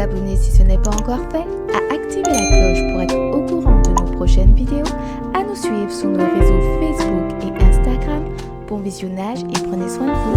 t'abonner si ce n'est pas encore fait, à activer la cloche pour être au courant de nos prochaines vidéos, à nous suivre sur nos réseaux Facebook et Instagram. Bon visionnage et prenez soin de vous.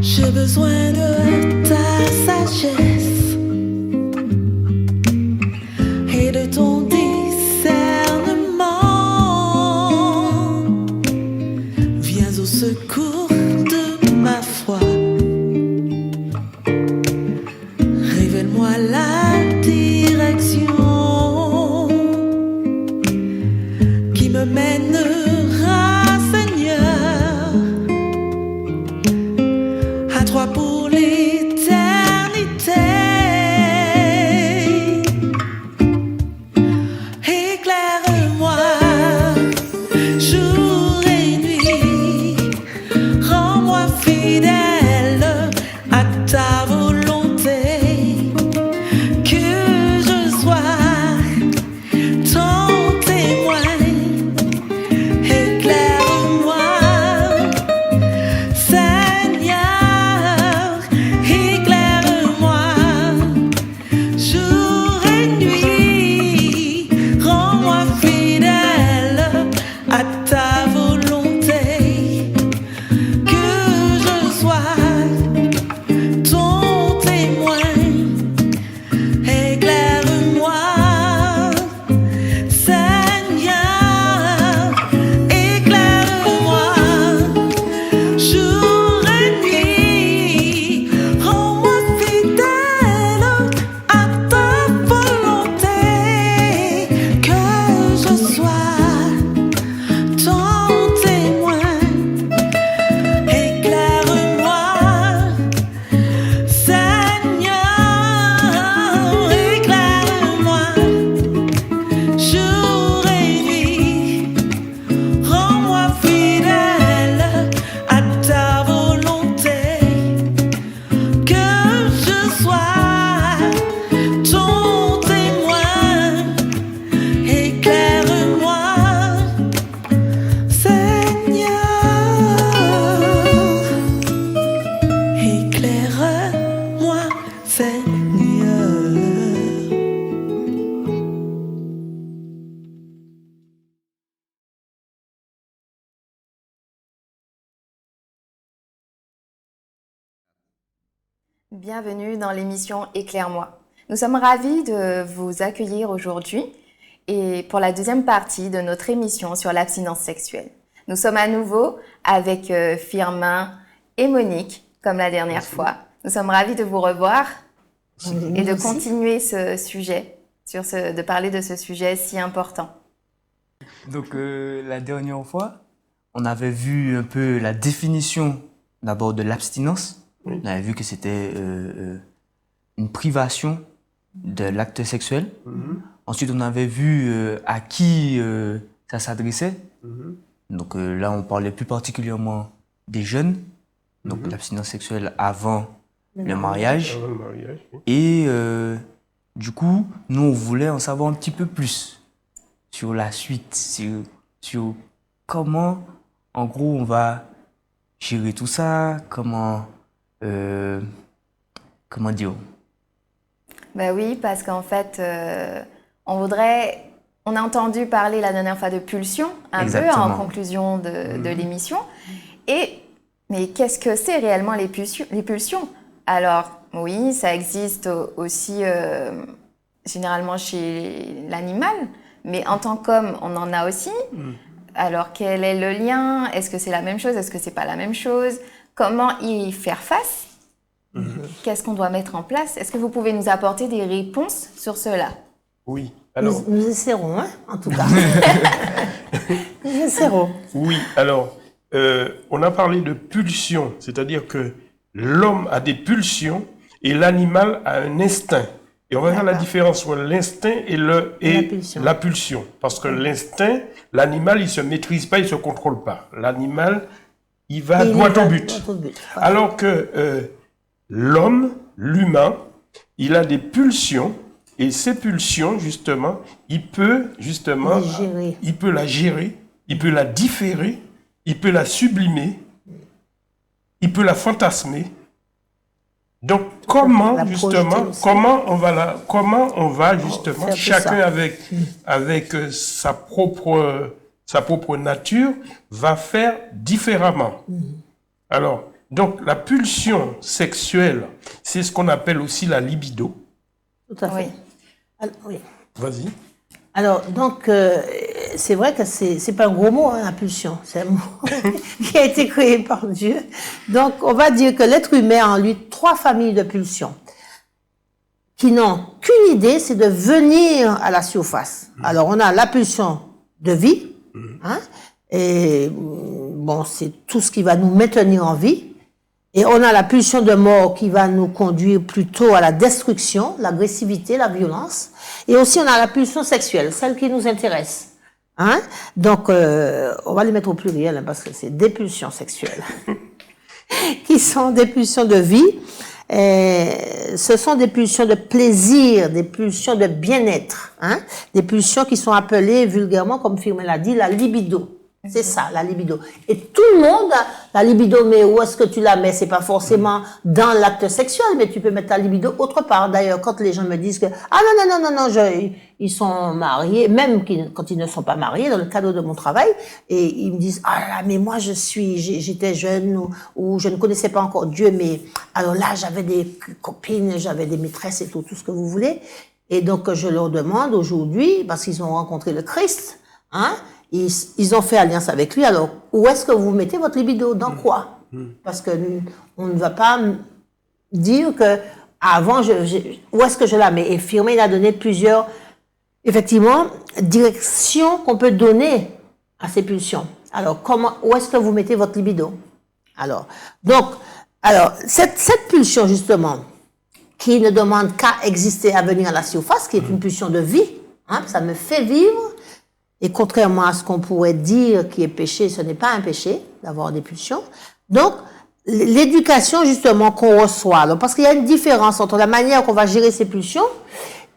J'ai besoin de ta sagesse et de ton discernement. Viens au secours de ma foi. Révèle-moi la direction qui me mènera, Seigneur, à toi pour l'éternité. Éclaire-moi jour et nuit, rends-moi fidèle à ta volonté, que je sois ton témoin. Éclaire-moi, Seigneur, éclaire-moi jour et nuit, rends-moi fidèle à ta volonté, que je sois ton témoin. Éclaire-moi, Seigneur, éclaire-moi jour et nuit, rends-moi fidèle à ta volonté, que je sois ton témoin. Éclaire-moi, Seigneur, éclaire-moi jour et nuit, rends-moi fidèle à ta volonté, que je sois ton témoin. Éclaire-moi, Seigneur, éclaire-moi, Seigneur. Bienvenue dans l'émission Éclaire-moi. Nous sommes ravis de vous accueillir aujourd'hui et pour la deuxième partie de notre émission sur l'abstinence sexuelle. Nous sommes à nouveau avec Firmin et Monique, comme la dernière fois. Nous sommes ravis de vous revoir. Et de continuer ce sujet, de parler de ce sujet si important. Donc, la dernière fois, on avait vu un peu la définition d'abord de l'abstinence. Oui. On avait vu que c'était une privation de l'acte sexuel. Ensuite, on avait vu à qui ça s'adressait. Donc là, on parlait plus particulièrement des jeunes. Donc l'abstinence sexuelle avant le mariage. Avant le mariage, oui. Et du coup, nous, on voulait en savoir un petit peu plus sur la suite, sur comment, en gros, on va gérer tout ça, comment dire. Ben oui, parce qu'en fait, on a entendu parler la dernière fois de pulsion, Exactement. peu en conclusion de l'émission. Mais qu'est-ce que c'est réellement les pulsions? Alors, oui, ça existe aussi généralement chez l'animal, mais en tant qu'homme, on en a aussi. Alors, quel est le lien? Est-ce que c'est la même chose? Est-ce que c'est pas la même chose? Comment y faire face? Qu'est-ce qu'on doit mettre en place? Est-ce que vous pouvez nous apporter des réponses sur cela? Oui. Alors, Nous essaierons, hein, en tout cas. Nous essaierons. oui, alors, on a parlé de pulsion, c'est-à-dire que l'homme a des pulsions et l'animal a un instinct. Et on va faire la différence entre l'instinct et la pulsion. Parce que l'instinct, l'animal, il ne se maîtrise pas, il ne se contrôle pas. L'animal, il va droit au but. Alors que l'homme, l'humain, il a des pulsions. Et ces pulsions, justement, il peut la gérer, il peut la différer, il peut la sublimer, il peut la fantasmer. Donc, comment on va justement, chacun avec sa propre nature, va faire différemment. Alors, donc, la pulsion sexuelle, c'est ce qu'on appelle aussi la libido. Tout à fait. Oui. Alors, oui. Vas-y. Alors, donc, c'est vrai que c'est pas un gros mot, hein, la pulsion. C'est un mot qui a été créé par Dieu. Donc, on va dire que l'être humain a en lui 3 familles de pulsions qui n'ont qu'une idée, c'est de venir à la surface. Alors, on a la pulsion de vie, hein, et bon, c'est tout ce qui va nous maintenir en vie. Et on a la pulsion de mort qui va nous conduire plutôt à la destruction, l'agressivité, la violence. Et aussi, on a la pulsion sexuelle, celle qui nous intéresse. Hein? Donc, on va les mettre au pluriel, hein, parce que c'est des pulsions sexuelles qui sont des pulsions de vie. Ce sont des pulsions de plaisir, des pulsions de bien-être, hein? Des pulsions qui sont appelées vulgairement, comme Firmin l'a dit, la libido. C'est ça, la libido. Et tout le monde a la libido, mais où est-ce que tu la mets? C'est pas forcément dans l'acte sexuel, mais tu peux mettre ta libido autre part. D'ailleurs, quand les gens me disent que, ils sont mariés, même quand ils ne sont pas mariés, dans le cadre de mon travail, et ils me disent, ah là, mais moi j'étais jeune, ou je ne connaissais pas encore Dieu, mais alors là, j'avais des copines, j'avais des maîtresses et tout ce que vous voulez. Et donc, je leur demande aujourd'hui, parce qu'ils ont rencontré le Christ, hein, ils ont fait alliance avec lui. Alors, où est-ce que vous mettez votre libido? Dans quoi? Parce que on ne va pas dire que avant, où est-ce que je la mets? Et Firmin, il a donné plusieurs, effectivement, directions qu'on peut donner à ces pulsions. Alors, où est-ce que vous mettez votre libido? Alors, cette pulsion, justement, qui ne demande qu'à exister, à venir à la surface, qui est une pulsion de vie, hein, ça me fait vivre. Et contrairement à ce qu'on pourrait dire qui est péché, ce n'est pas un péché d'avoir des pulsions. Donc, l'éducation justement qu'on reçoit, alors, parce qu'il y a une différence entre la manière qu'on va gérer ces pulsions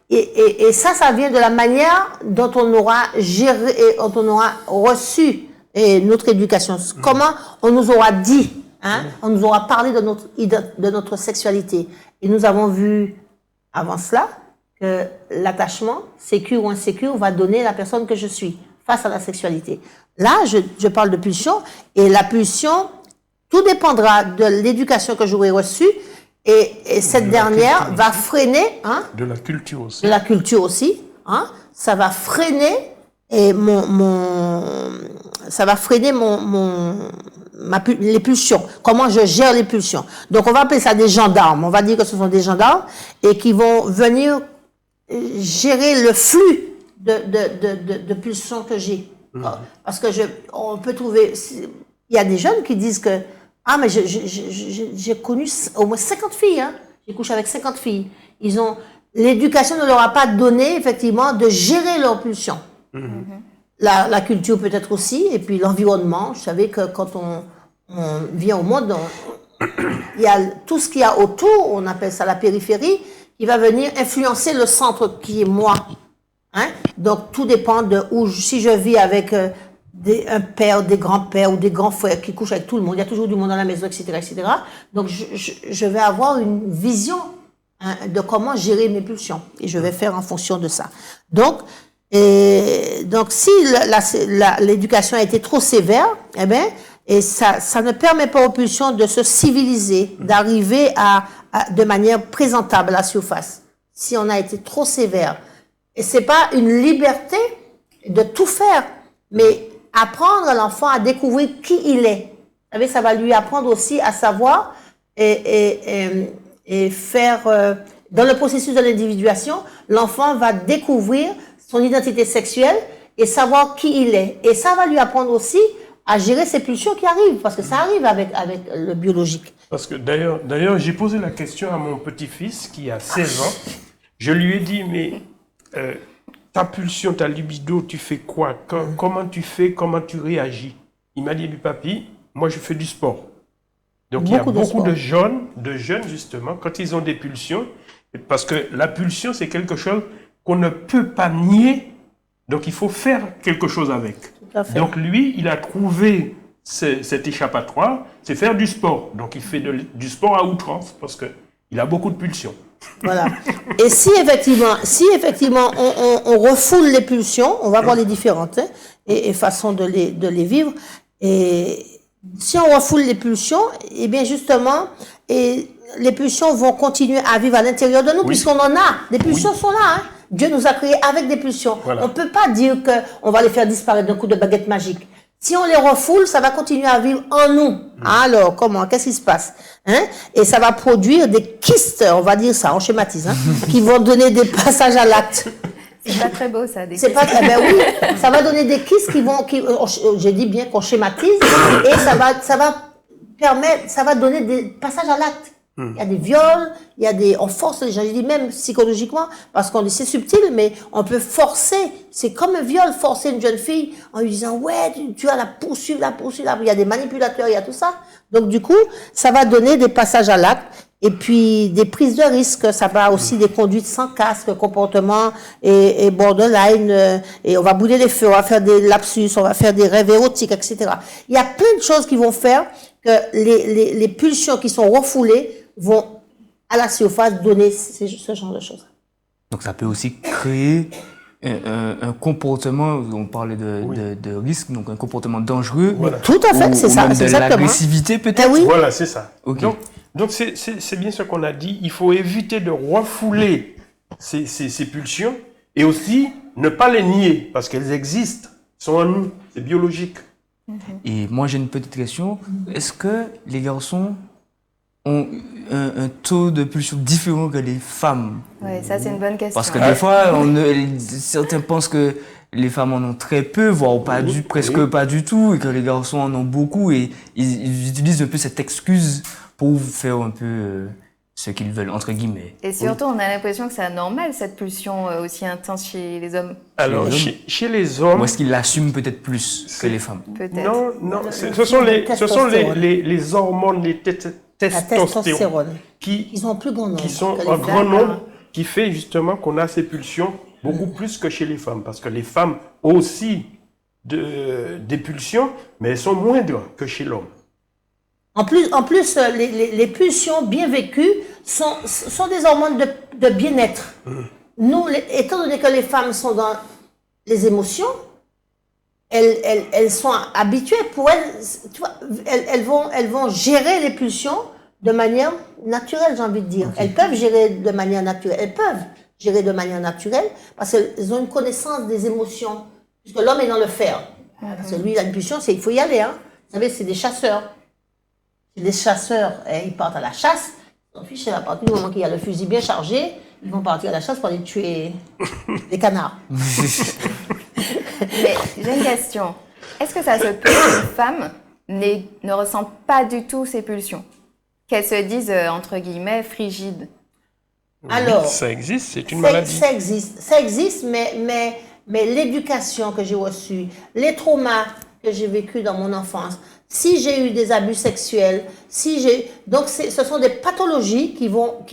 et ça vient de la manière dont on aura géré et dont on aura reçu notre éducation. Comment on nous aura dit, hein, on nous aura parlé de notre sexualité. Et nous avons vu avant cela que l'attachement, sécure ou insécure, va donner la personne que je suis face à la sexualité. Là, je parle de pulsion, et la pulsion, tout dépendra de l'éducation que j'aurai reçue, et cette dernière va freiner, hein, de la culture aussi. De la culture aussi, hein, ça va freiner et les pulsions, comment je gère les pulsions. Donc on va appeler ça des gendarmes, on va dire que ce sont des gendarmes et qui vont venir gérer le flux de pulsions que j'ai. Parce que on peut trouver, il y a des jeunes qui disent que mais j'ai connu au moins 50 filles, hein. J'ai couché avec 50 filles. L'éducation ne leur a pas donné, effectivement, de gérer leurs pulsions. La culture peut-être aussi, et puis l'environnement. Vous savez que quand on vient au monde, il y a tout ce qu'il y a autour, on appelle ça la périphérie, qui va venir influencer le centre qui est moi. Hein? Donc tout dépend de où, si je vis avec un père, des grands-pères ou des grands frères qui couchent avec tout le monde, il y a toujours du monde dans la maison, etc., etc. Donc je vais avoir une vision de comment gérer mes pulsions et je vais faire en fonction de ça. Donc si l'éducation a été trop sévère, et ça ne permet pas aux pulsions de se civiliser, d'arriver de manière présentable à la surface. Si on a été trop sévère, et c'est pas une liberté de tout faire, mais apprendre à l'enfant à découvrir qui il est. Vous savez, ça va lui apprendre aussi à savoir et faire dans le processus de l'individuation, l'enfant va découvrir son identité sexuelle et savoir qui il est. Et ça va lui apprendre aussi à gérer ses pulsions qui arrivent, parce que ça arrive avec le biologique. Parce que d'ailleurs, j'ai posé la question à mon petit-fils qui a 16 ans. Je lui ai dit, mais ta pulsion, ta libido, tu fais quoi? Comment tu fais? Comment tu réagis? Il m'a dit, papy, moi je fais du sport. Donc il y a beaucoup de jeunes justement, quand ils ont des pulsions, parce que la pulsion c'est quelque chose qu'on ne peut pas nier, donc il faut faire quelque chose avec. Donc lui, il a trouvé cet échappatoire, c'est faire du sport. Donc il fait du sport à outrance parce qu'il a beaucoup de pulsions. Voilà. Et si effectivement on refoule les pulsions, on va voir les différentes et façons de les vivre. Et si on refoule les pulsions, et bien justement, les pulsions vont continuer à vivre à l'intérieur de nous, puisqu'on en a. Les pulsions sont là. Hein. Dieu nous a créés avec des pulsions. Voilà. On ne peut pas dire qu'on va les faire disparaître d'un coup de baguette magique. Si on les refoule, ça va continuer à vivre en nous. Alors, comment? Qu'est-ce qui se passe? Et ça va produire des kystes, on va dire ça, on schématise, qui vont donner des passages à l'acte. C'est pas très beau ça. C'est pas très oui, ça va donner des kystes j'ai dit bien qu'on schématise, et ça va donner des passages à l'acte. Il y a des viols, on force les gens, je dis même psychologiquement, parce qu'on dit c'est subtil, mais on peut forcer, c'est comme un viol, forcer une jeune fille en lui disant, ouais, tu vas la poursuivre, il y a des manipulateurs, il y a tout ça. Donc du coup, ça va donner des passages à l'acte, et puis des prises de risque, ça va aussi des conduites sans casque, comportement et borderline, et on va bouler les feux, on va faire des lapsus, on va faire des rêves érotiques, etc. Il y a plein de choses qui vont faire que les pulsions qui sont refoulées vont à la surface donner ce genre de choses. Donc ça peut aussi créer un comportement, on parlait de risque, donc un comportement dangereux. Voilà. Tout à fait, c'est ça. Ou même de l'agressivité peut-être. Oui. Voilà, c'est ça. Okay. Donc c'est bien ce qu'on a dit. Il faut éviter de refouler ces pulsions et aussi ne pas les nier parce qu'elles existent, sont en nous, c'est biologique. Et moi j'ai une petite question. Est-ce que les garçons ont un taux de pulsion différent que les femmes? Oui, ça c'est une bonne question. Parce que des fois, certains pensent que les femmes en ont très peu, voire presque pas du tout, et que les garçons en ont beaucoup, et ils utilisent un peu cette excuse pour faire un peu ce qu'ils veulent, entre guillemets. Et surtout, on a l'impression que c'est anormal, cette pulsion aussi intense chez les hommes. Alors, chez les hommes... Ou est-ce qu'ils l'assument peut-être plus que les femmes? Peut-être. Non, ce sont les hormones, les testostérone, qui sont en grand nombre, qui fait justement qu'on a ces pulsions beaucoup plus que chez les femmes. Parce que les femmes ont aussi des pulsions, mais elles sont moindres que chez l'homme. En plus, les pulsions bien vécues sont des hormones de bien-être. Nous, étant donné que les femmes sont dans les émotions, elles sont habituées. Pour elles, tu vois, elles vont gérer les pulsions de manière naturelle, j'ai envie de dire. Okay. Elles peuvent gérer de manière naturelle. Parce qu'elles ont une connaissance des émotions. Puisque l'homme est dans le faire. Parce que lui, il a une pulsion, il faut y aller. Vous savez, c'est des chasseurs. C'est des chasseurs, ils partent à la chasse. Ils s'en fichent, à partir du moment qu'il y a le fusil bien chargé, ils vont partir à la chasse pour aller tuer des canards. Mais j'ai une question. Est-ce que ça se peut qu'une femme ne ressente pas du tout ses pulsions? Qu'elle se dise, entre guillemets, frigide? Alors, ça existe, c'est une maladie. Ça existe, mais l'éducation que j'ai reçue, les traumas que j'ai vécus dans mon enfance, si j'ai eu des abus sexuels, donc ce sont des pathologies qui vont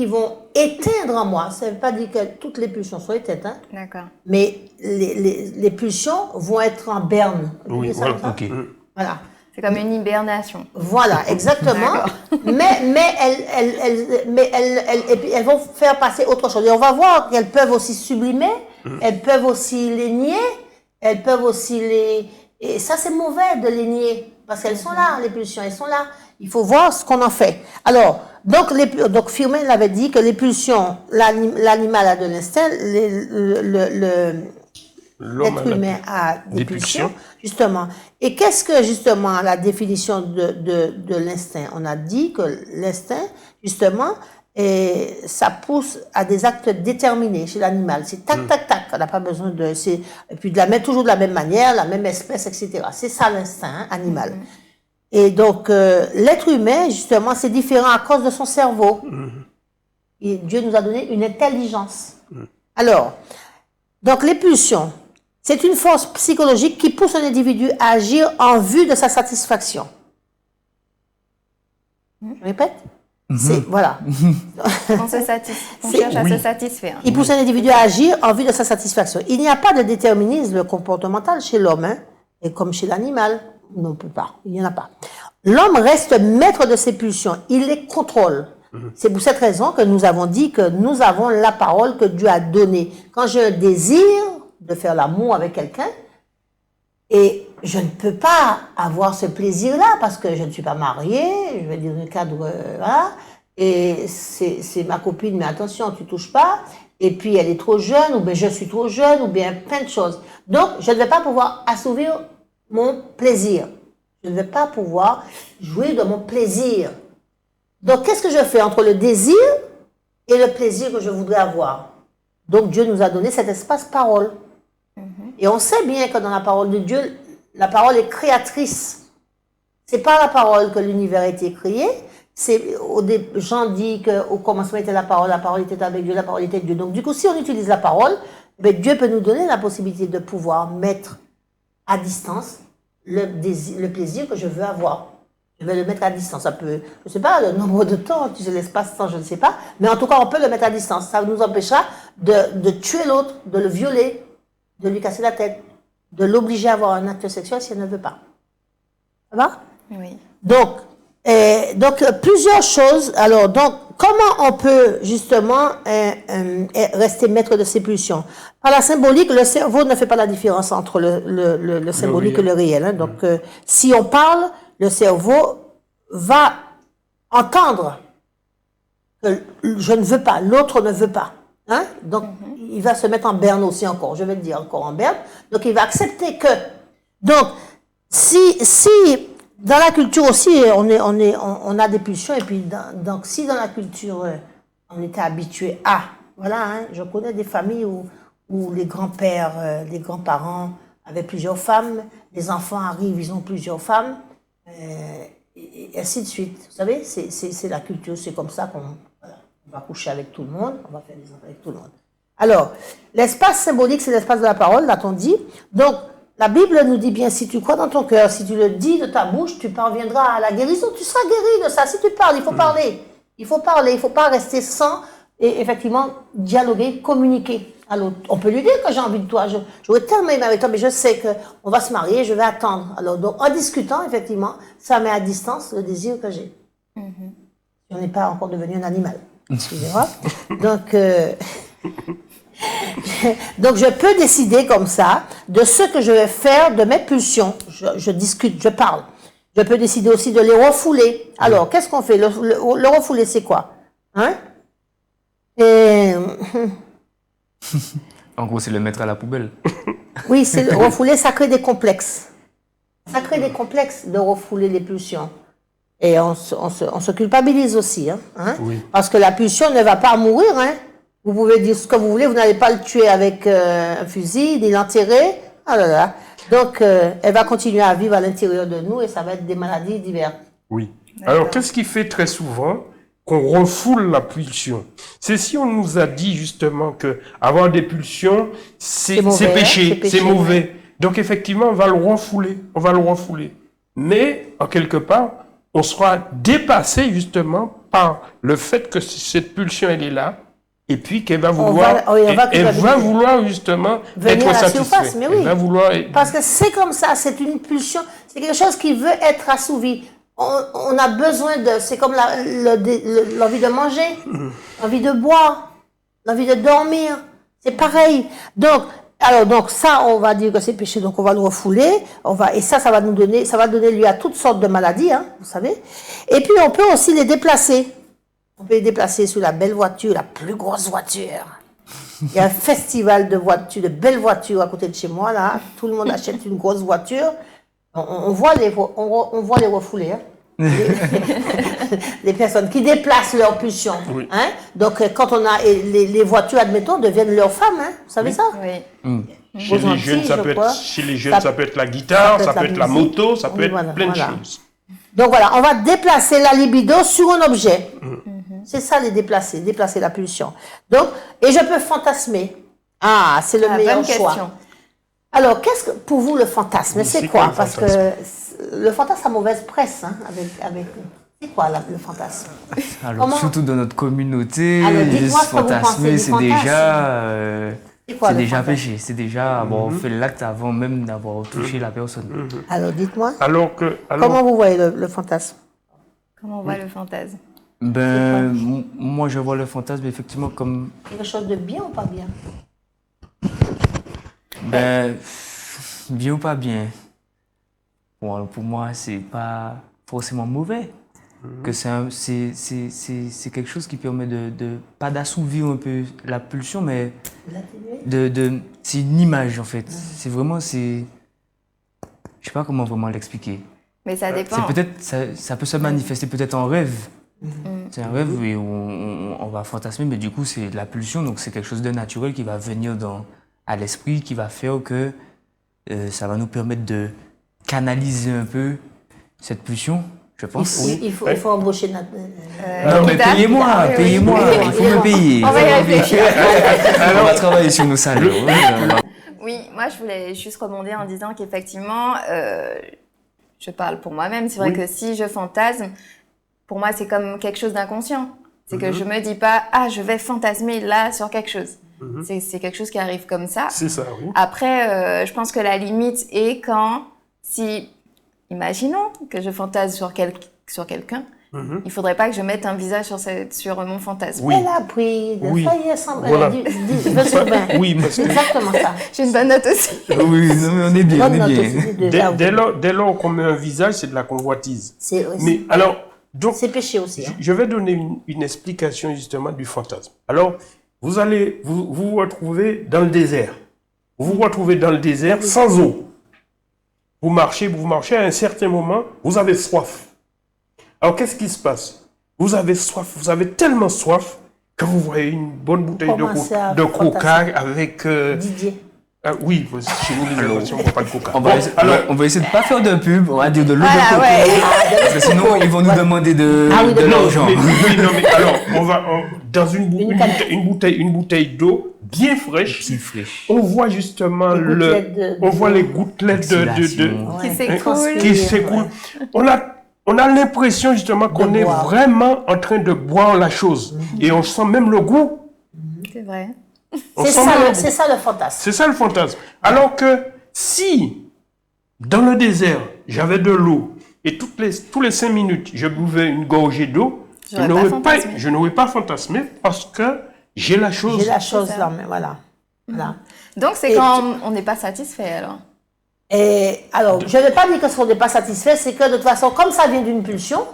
éteindre en moi. Ça ne veut pas dire que toutes les pulsions sont éteintes, hein, D'accord. mais les pulsions vont être en berne. Oui, C'est ça, voilà. comme ça? Ok. Voilà. C'est comme une hibernation. Voilà, exactement. mais elles vont faire passer autre chose. Et on va voir qu'elles peuvent aussi sublimer, elles peuvent aussi les nier, elles peuvent aussi les... Et ça, c'est mauvais de les nier, parce qu'elles sont là, les pulsions, elles sont là. Il faut voir ce qu'on en fait. Alors, donc Firmin l'avait dit que les pulsions, l'animal a de l'instinct, l'être humain a des pulsions, justement. Et qu'est-ce que, justement, la définition de l'instinct? On a dit que l'instinct, justement, ça pousse à des actes déterminés chez l'animal. C'est tac, tac, tac. On n'a pas besoin et puis toujours de la même manière, la même espèce, etc. C'est ça l'instinct animal. Et donc, l'être humain, justement, c'est différent à cause de son cerveau. Et Dieu nous a donné une intelligence. Alors, donc les pulsions, c'est une force psychologique qui pousse un individu à agir en vue de sa satisfaction. Je répète? Voilà. On cherche à se satisfaire. Il pousse un individu à agir en vue de sa satisfaction. Il n'y a pas de déterminisme comportemental chez l'homme, hein, et comme chez l'animal, non plus pas. Il n'y en a pas. L'homme reste maître de ses pulsions. Il les contrôle. C'est pour cette raison que nous avons dit que nous avons la parole que Dieu a donnée. Quand j'ai un désir de faire l'amour avec quelqu'un, et je ne peux pas avoir ce plaisir-là parce que je ne suis pas mariée, je vais dire le cadre, voilà, et c'est ma copine, mais attention, tu touches pas, et puis elle est trop jeune, ou bien je suis trop jeune, ou bien plein de choses. Donc, je ne vais pas pouvoir assouvir mon plaisir. Je ne vais pas pouvoir jouir de mon plaisir. Donc, qu'est-ce que je fais entre le désir et le plaisir que je voudrais avoir? Donc, Dieu nous a donné cet espace parole. Et on sait bien que dans la parole de Dieu, la parole est créatrice. C'est par la parole que l'univers a été créé. Des gens disent qu'au commencement était la parole était avec Dieu, la parole était Dieu. Donc du coup, si on utilise la parole, Dieu peut nous donner la possibilité de pouvoir mettre à distance le plaisir que je veux avoir. Je vais le mettre à distance. Ça peut, je ne sais pas, le nombre de temps, l'espace-temps, je ne sais pas. Mais en tout cas, on peut le mettre à distance. Ça nous empêchera de tuer l'autre, de le violer, de lui casser la tête, de l'obliger à avoir un acte sexuel si elle ne veut pas. Ça va? Oui. Donc, plusieurs choses. Alors, donc, comment on peut justement rester maître de ses pulsions? Par la symbolique, le cerveau ne fait pas la différence entre le symbolique et le réel. Hein. Donc, si on parle, le cerveau va entendre que je ne veux pas, l'autre ne veut pas. Hein? Donc, il va se mettre en berne aussi encore. Je vais le dire encore en berne. Donc, il va accepter que. Donc, si dans la culture aussi, on a des pulsions, et puis, donc, si dans la culture, on était habitué à. Voilà, hein, je connais des familles où les grands-pères, les grands-parents avaient plusieurs femmes, les enfants arrivent, ils ont plusieurs femmes, et ainsi de suite. Vous savez, c'est la culture, c'est comme ça qu'on va coucher avec tout le monde, on va faire des enfants avec tout le monde. Alors, l'espace symbolique, c'est l'espace de la parole, l'a-t-on dit. Donc, la Bible nous dit bien, si tu crois dans ton cœur, si tu le dis de ta bouche, tu parviendras à la guérison, tu seras guéri de ça. Si tu parles, il faut parler. Il faut parler, il ne faut pas rester sans, et effectivement, dialoguer, communiquer à l'autre. On peut lui dire que j'ai envie de toi, j'aurais tellement aimé avec toi, mais je sais qu'on va se marier, je vais attendre. Alors, donc, en discutant, effectivement, ça met à distance le désir que j'ai. On n'est pas encore devenu un animal. Excusez-moi. Donc, je peux décider comme ça de ce que je vais faire de mes pulsions. Je discute, je parle. Je peux décider aussi de les refouler. Alors, qu'est-ce qu'on fait? Le refouler, c'est quoi? Hein? En gros, c'est le mettre à la poubelle. Oui, c'est le refouler, ça crée des complexes. Ça crée des complexes de refouler les pulsions. Et on se culpabilise aussi. Hein. Oui. Parce que la pulsion ne va pas mourir. Hein. Vous pouvez dire ce que vous voulez, vous n'allez pas le tuer avec un fusil, ni l'enterrer. Ah là là. Donc, elle va continuer à vivre à l'intérieur de nous et ça va être des maladies diverses. Oui. Alors, qu'est-ce qui fait très souvent qu'on refoule la pulsion? C'est si on nous a dit justement que avoir des pulsions, c'est mauvais, péché, c'est c'est mauvais. ouais. Donc, effectivement, on va le refouler. Mais, en quelque part, on sera dépassé justement par le fait que cette pulsion, elle est là. Et puis qu'elle va vouloir, elle va vouloir justement venir être à la satisfaite. surface, mais oui. Elle va vouloir... Parce que c'est comme ça, c'est une pulsion, c'est quelque chose qui veut être assouvi. On a besoin de, c'est comme l'envie de manger, l'envie de boire, l'envie de dormir, c'est pareil. Donc ça, on va dire que c'est péché, donc on va le refouler, et ça va donner lieu à toutes sortes de maladies, hein, vous savez. Et puis on peut aussi les déplacer. On peut les déplacer sur la belle voiture, la plus grosse voiture. Il y a un festival de voitures, de belles voitures à côté de chez moi, là. Tout le monde achète une grosse voiture. On voit les refouler, hein. Les personnes qui déplacent leur pulsion. Oui. Hein. Donc, quand on a les voitures, admettons, deviennent leurs femmes, hein. Vous savez ça? Oui. Chez les jeunes, ça peut être la guitare, ça peut être la moto, ça peut être plein de choses. Donc voilà, on va déplacer la libido sur un objet. C'est ça, déplacer la pulsion. Donc, et je peux fantasmer. Ah, c'est le meilleur bonne choix. question. Alors, qu'est-ce que, pour vous, le fantasme? C'est quoi? Parce que le fantasme a mauvaise presse, hein, avec c'est quoi le fantasme? Alors, surtout dans notre communauté, Alors, dites-moi juste ce que vous pensez fantasmer, du c'est fantasme. c'est déjà péché. C'est déjà avoir fait l'acte avant même d'avoir touché la personne. Alors, dites-moi. Comment vous voyez le fantasme? Comment on voit le fantasme? Moi, je vois le fantasme effectivement comme... Quelque chose de bien ou pas bien? Bien ou pas bien. Bon, pour moi, c'est pas forcément mauvais. Que c'est quelque chose qui permet pas d'assouvir un peu la pulsion, mais c'est une image en fait. C'est vraiment, je sais pas comment vraiment l'expliquer. Mais ça dépend. C'est peut-être, ça peut se manifester peut-être en rêve. C'est un rêve où on va fantasmer, mais du coup c'est de la pulsion, donc c'est quelque chose de naturel qui va venir à l'esprit, qui va faire que ça va nous permettre de canaliser un peu cette pulsion, je pense. Il faut embaucher notre... non mais payez-moi, il faut me payer. On va y réfléchir. On va travailler sur nos salaires. Oui, moi je voulais juste rebondir en disant qu'effectivement, je parle pour moi-même, c'est vrai que si je fantasme, pour moi c'est comme quelque chose d'inconscient. C'est que je me dis pas, je vais fantasmer là sur quelque chose. C'est quelque chose qui arrive comme ça. C'est ça, oui. Après, je pense que la limite est imaginons que je fantasme sur quelqu'un, il faudrait pas que je mette un visage sur mon fantasme. Elle a pris de faillir sans... Voilà. Oui, parce que... C'est exactement ça. J'ai une bonne note aussi. Oui, non, mais on est bien, Dès lors qu'on met un visage, c'est de la convoitise. Mais alors, donc, c'est péché aussi. Je vais donner une explication justement du fantasme. Alors, vous allez vous retrouver dans le désert. Vous vous retrouvez dans le désert sans eau. Vous marchez, à un certain moment, vous avez soif. Alors, qu'est-ce qui se passe? Vous avez soif, vous avez tellement soif que vous voyez une bonne bouteille de coca avec... Didier. Oui, chez nous, les innovations, on ne boit pas de coca. On va essayer de ne pas faire de pub, on va dire de l'eau de coco. Parce que sinon, ils vont nous demander de l'argent. Mais alors, on va dans une bouteille d'eau bien fraîche. On voit justement les gouttelettes qui s'écoulent. On a l'impression justement qu'on est vraiment en train de boire la chose. Et on sent même le goût. C'est vrai. C'est ça le fantasme. C'est ça le fantasme. Alors que si, dans le désert, j'avais de l'eau et tous les 5 minutes, je buvais une gorgée d'eau, je n'aurais pas fantasmé parce que j'ai la chose. J'ai la chose là, mais voilà. Donc c'est quand on n'est pas satisfait alors. Et alors, je ne vais pas dire que ce qu'on n'est pas satisfait, c'est que de toute façon, comme ça vient d'une pulsion,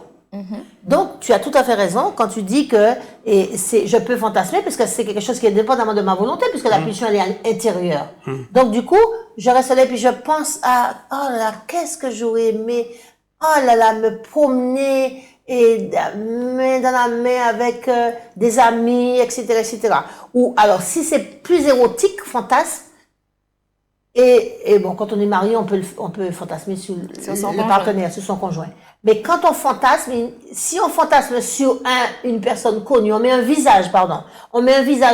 Donc, tu as tout à fait raison quand tu dis que je peux fantasmer parce que c'est quelque chose qui est dépendamment de ma volonté puisque la pulsion, elle est à l'intérieur. Donc, du coup, je reste là et puis je pense à, oh là là, qu'est-ce que j'aurais aimé, oh là là, me promener et main dans la main avec des amis, etc., etc. Ou alors, si c'est plus érotique, fantasme, et bon, quand on est marié, on peut fantasmer sur le partenaire, sur son conjoint. Mais quand on fantasme, si on fantasme sur une personne connue, on met un visage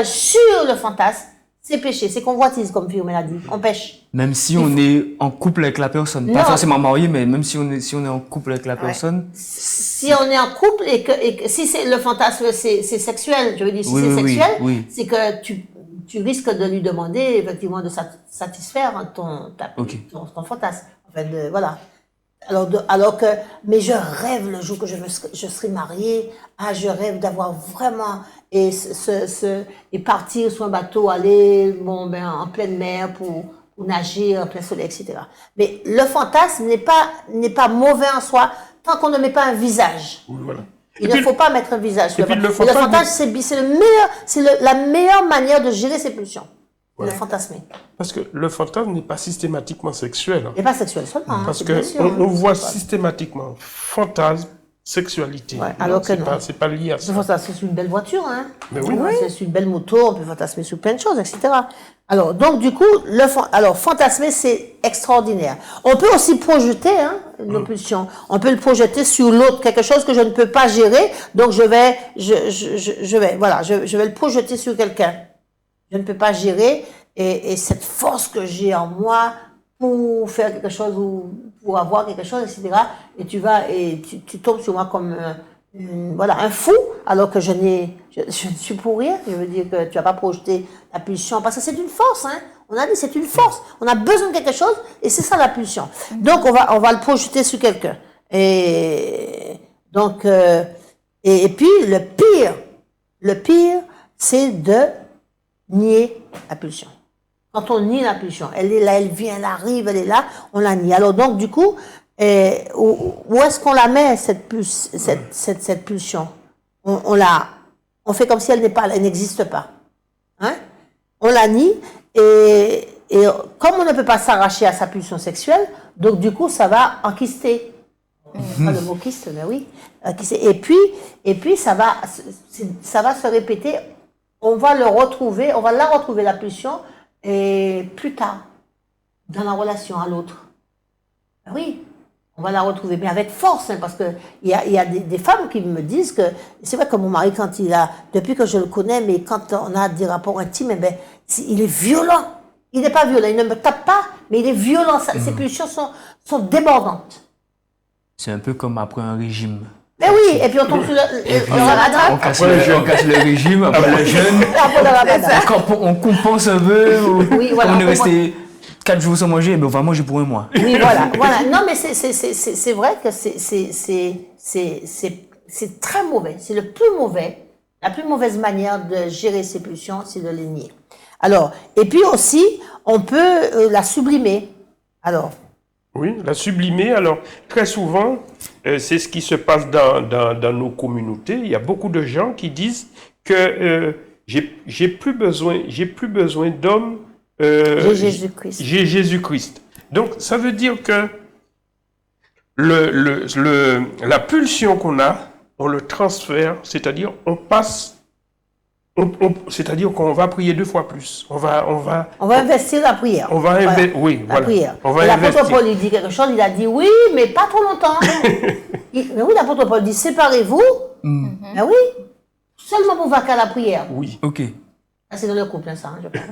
sur le fantasme, c'est péché, c'est convoitise, comme Firmin l'a dit, on pêche. Même si on est en couple avec la personne, pas forcément marié, mais même si on est en couple avec la personne. Si on est en couple et que si c'est le fantasme, c'est sexuel, je veux dire, si c'est sexuel, c'est que tu risques de lui demander effectivement de satisfaire ton fantasme. En fait, voilà. Alors que, mais je rêve le jour que je serai mariée. Je rêve d'avoir vraiment et partir sur un bateau, aller en pleine mer pour nager en plein soleil, etc. Mais le fantasme n'est pas mauvais en soi tant qu'on ne met pas un visage. Oui, voilà. Il ne faut pas mettre un visage. Le fantasme, c'est la meilleure manière de gérer ses pulsions. Le fantasmer. Parce que le fantasme n'est pas systématiquement sexuel. Il n'est pas sexuel seulement. Parce qu'on voit systématiquement fantasme, sexualité. Ouais, alors que non. C'est pas lié à ça. Le fantasme, c'est une belle voiture. Hein. Mais oui. C'est une belle moto, on peut fantasmer sur plein de choses, etc. Alors, donc, du coup, fantasmer, c'est extraordinaire. On peut aussi projeter nos pulsions. On peut le projeter sur l'autre, quelque chose que je ne peux pas gérer. Donc, je vais le projeter sur quelqu'un. Je ne peux pas gérer et cette force que j'ai en moi pour faire quelque chose ou pour avoir quelque chose, etc. Et tu tombes sur moi comme un fou, alors que je ne suis pour rien. Je veux dire que tu n'as pas projeté la pulsion parce que c'est une force. Hein. On a dit c'est une force. On a besoin de quelque chose et c'est ça la pulsion. Donc on va le projeter sur quelqu'un. Et donc et puis le pire, c'est de nier la pulsion. Quand on nie la pulsion, elle est là, elle vient, elle arrive, elle est là, on la nie. Alors donc du coup, où est-ce qu'on la met cette pulsion? On fait comme si elle n'existe pas. Hein? On la nie et comme on ne peut pas s'arracher à sa pulsion sexuelle, donc du coup ça va enquister. Pas le mot kyste, mais oui. Et puis ça va se répéter. On va la retrouver la pulsion et plus tard dans la relation à l'autre. Oui, on va la retrouver, mais avec force, parce que il y a des femmes qui me disent que c'est vrai que mon mari, depuis que je le connais, mais quand on a des rapports intimes, il est violent. Il n'est pas violent, il ne me tape pas, mais il est violent. Ses pulsions sont débordantes. C'est un peu comme après un régime. Mais oui, et puis on tombe sur le ramadan. On casse le régime, après le jeûne. On compense un peu. Oui, voilà, on est resté 4 jours sans manger, mais on va manger pour un mois. Oui, voilà. Non, mais c'est vrai que c'est très mauvais. C'est le plus mauvais. La plus mauvaise manière de gérer ses pulsions, c'est de les nier. Alors, et puis aussi, on peut la sublimer. Alors. Oui, la sublimer. Alors, très souvent, c'est ce qui se passe dans nos communautés. Il y a beaucoup de gens qui disent que j'ai plus besoin d'hommes. J'ai Jésus-Christ. J'ai Jésus-Christ. Donc, ça veut dire que la pulsion qu'on a, on le transfère, c'est-à-dire on passe. C'est-à-dire qu'on va prier 2 fois plus. On va investir la prière. Oui, la prière. L'apôtre Paul, il dit quelque chose, il a dit oui, mais pas trop longtemps. Mais oui, l'apôtre Paul dit séparez-vous. Mais oui, seulement pour vaquer à la prière. Oui. Ok. C'est dans le couple, ça, je parle.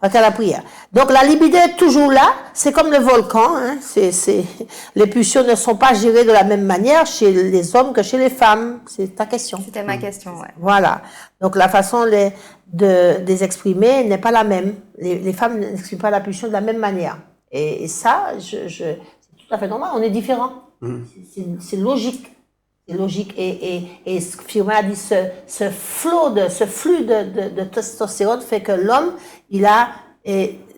Vaquer à la prière. Donc la libido est toujours là. C'est comme le volcan. Hein. Les pulsions ne sont pas gérées de la même manière chez les hommes que chez les femmes. C'est ta question. C'était ma question, ouais. Voilà. Donc la façon de les exprimer n'est pas la même. Les femmes n'expriment pas la pulsion de la même manière. Et ça, c'est tout à fait normal. On est différents. C'est logique. C'est logique. Et Firmin a dit ce flux de testostérone fait que l'homme, il a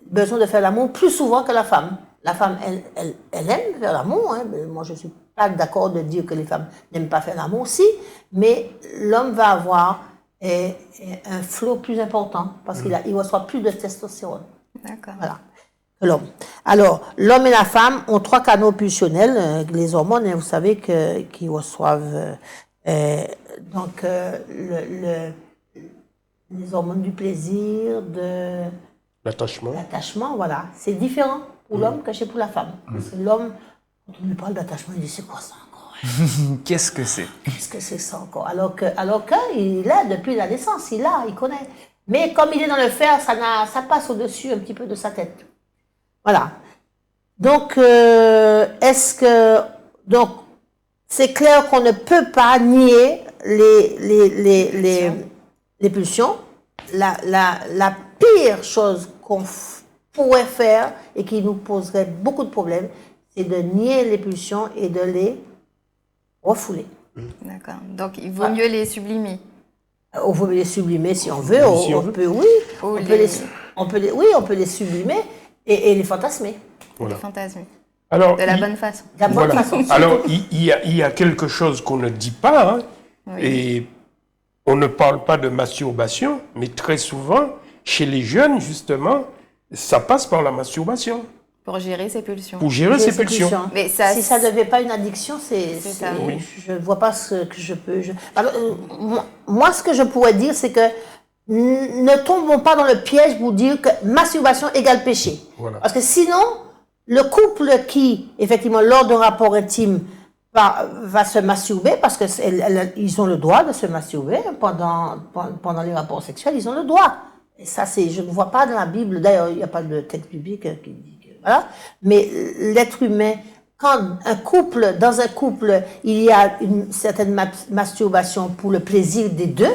besoin de faire l'amour plus souvent que la femme. La femme, elle aime faire l'amour. Hein. Moi, je ne suis pas d'accord de dire que les femmes n'aiment pas faire l'amour aussi, mais l'homme va avoir un flot plus important parce qu'il reçoit plus de testostérone. D'accord. Voilà. L'homme. Alors, l'homme et la femme ont 3 canaux pulsionnels, les hormones, hein, vous savez, qui reçoivent les hormones du plaisir, de L'attachement. l'attachement, voilà. C'est différent pour l'homme que pour la femme. Parce que l'homme, quand on lui parle d'attachement, il dit c'est quoi ça encore? Qu'est-ce que c'est? Qu'est-ce que c'est ça encore? Alors qu'il est depuis la naissance, il connaît. Mais comme il est dans le fer, ça passe au-dessus un petit peu de sa tête. Voilà. Donc, c'est clair qu'on ne peut pas nier les pulsions. La pire chose qu'on pourrait faire et qui nous poserait beaucoup de problèmes, c'est de nier les pulsions et de les refouler. D'accord. Donc, il vaut mieux les sublimer. On peut les sublimer si on veut. On peut les sublimer et les fantasmer. Voilà. Les fantasmes. Alors, De la bonne façon. De la bonne voilà. façon. Alors, il y a quelque chose qu'on ne dit pas, hein, Oui. et on ne parle pas de masturbation, mais très souvent, chez les jeunes, justement, ça passe par la masturbation, Pour gérer ses pulsions. pour gérer ses pulsions. Mais ça- si ça ne devait pas une addiction, ça. Oui. je ne vois pas ce que je peux. Alors, moi, ce que je pourrais dire, c'est que ne tombons pas dans le piège pour dire que masturbation égale péché. Voilà. Parce que sinon, le couple qui, effectivement, lors d'un rapport intime, va se masturber, parce qu'ils ont le droit de se masturber pendant les rapports sexuels, ils ont le droit. Et ça, je ne vois pas dans la Bible, d'ailleurs, il n'y a pas de texte biblique qui dit que, voilà. Mais l'être humain, quand dans un couple, il y a une certaine masturbation pour le plaisir des deux,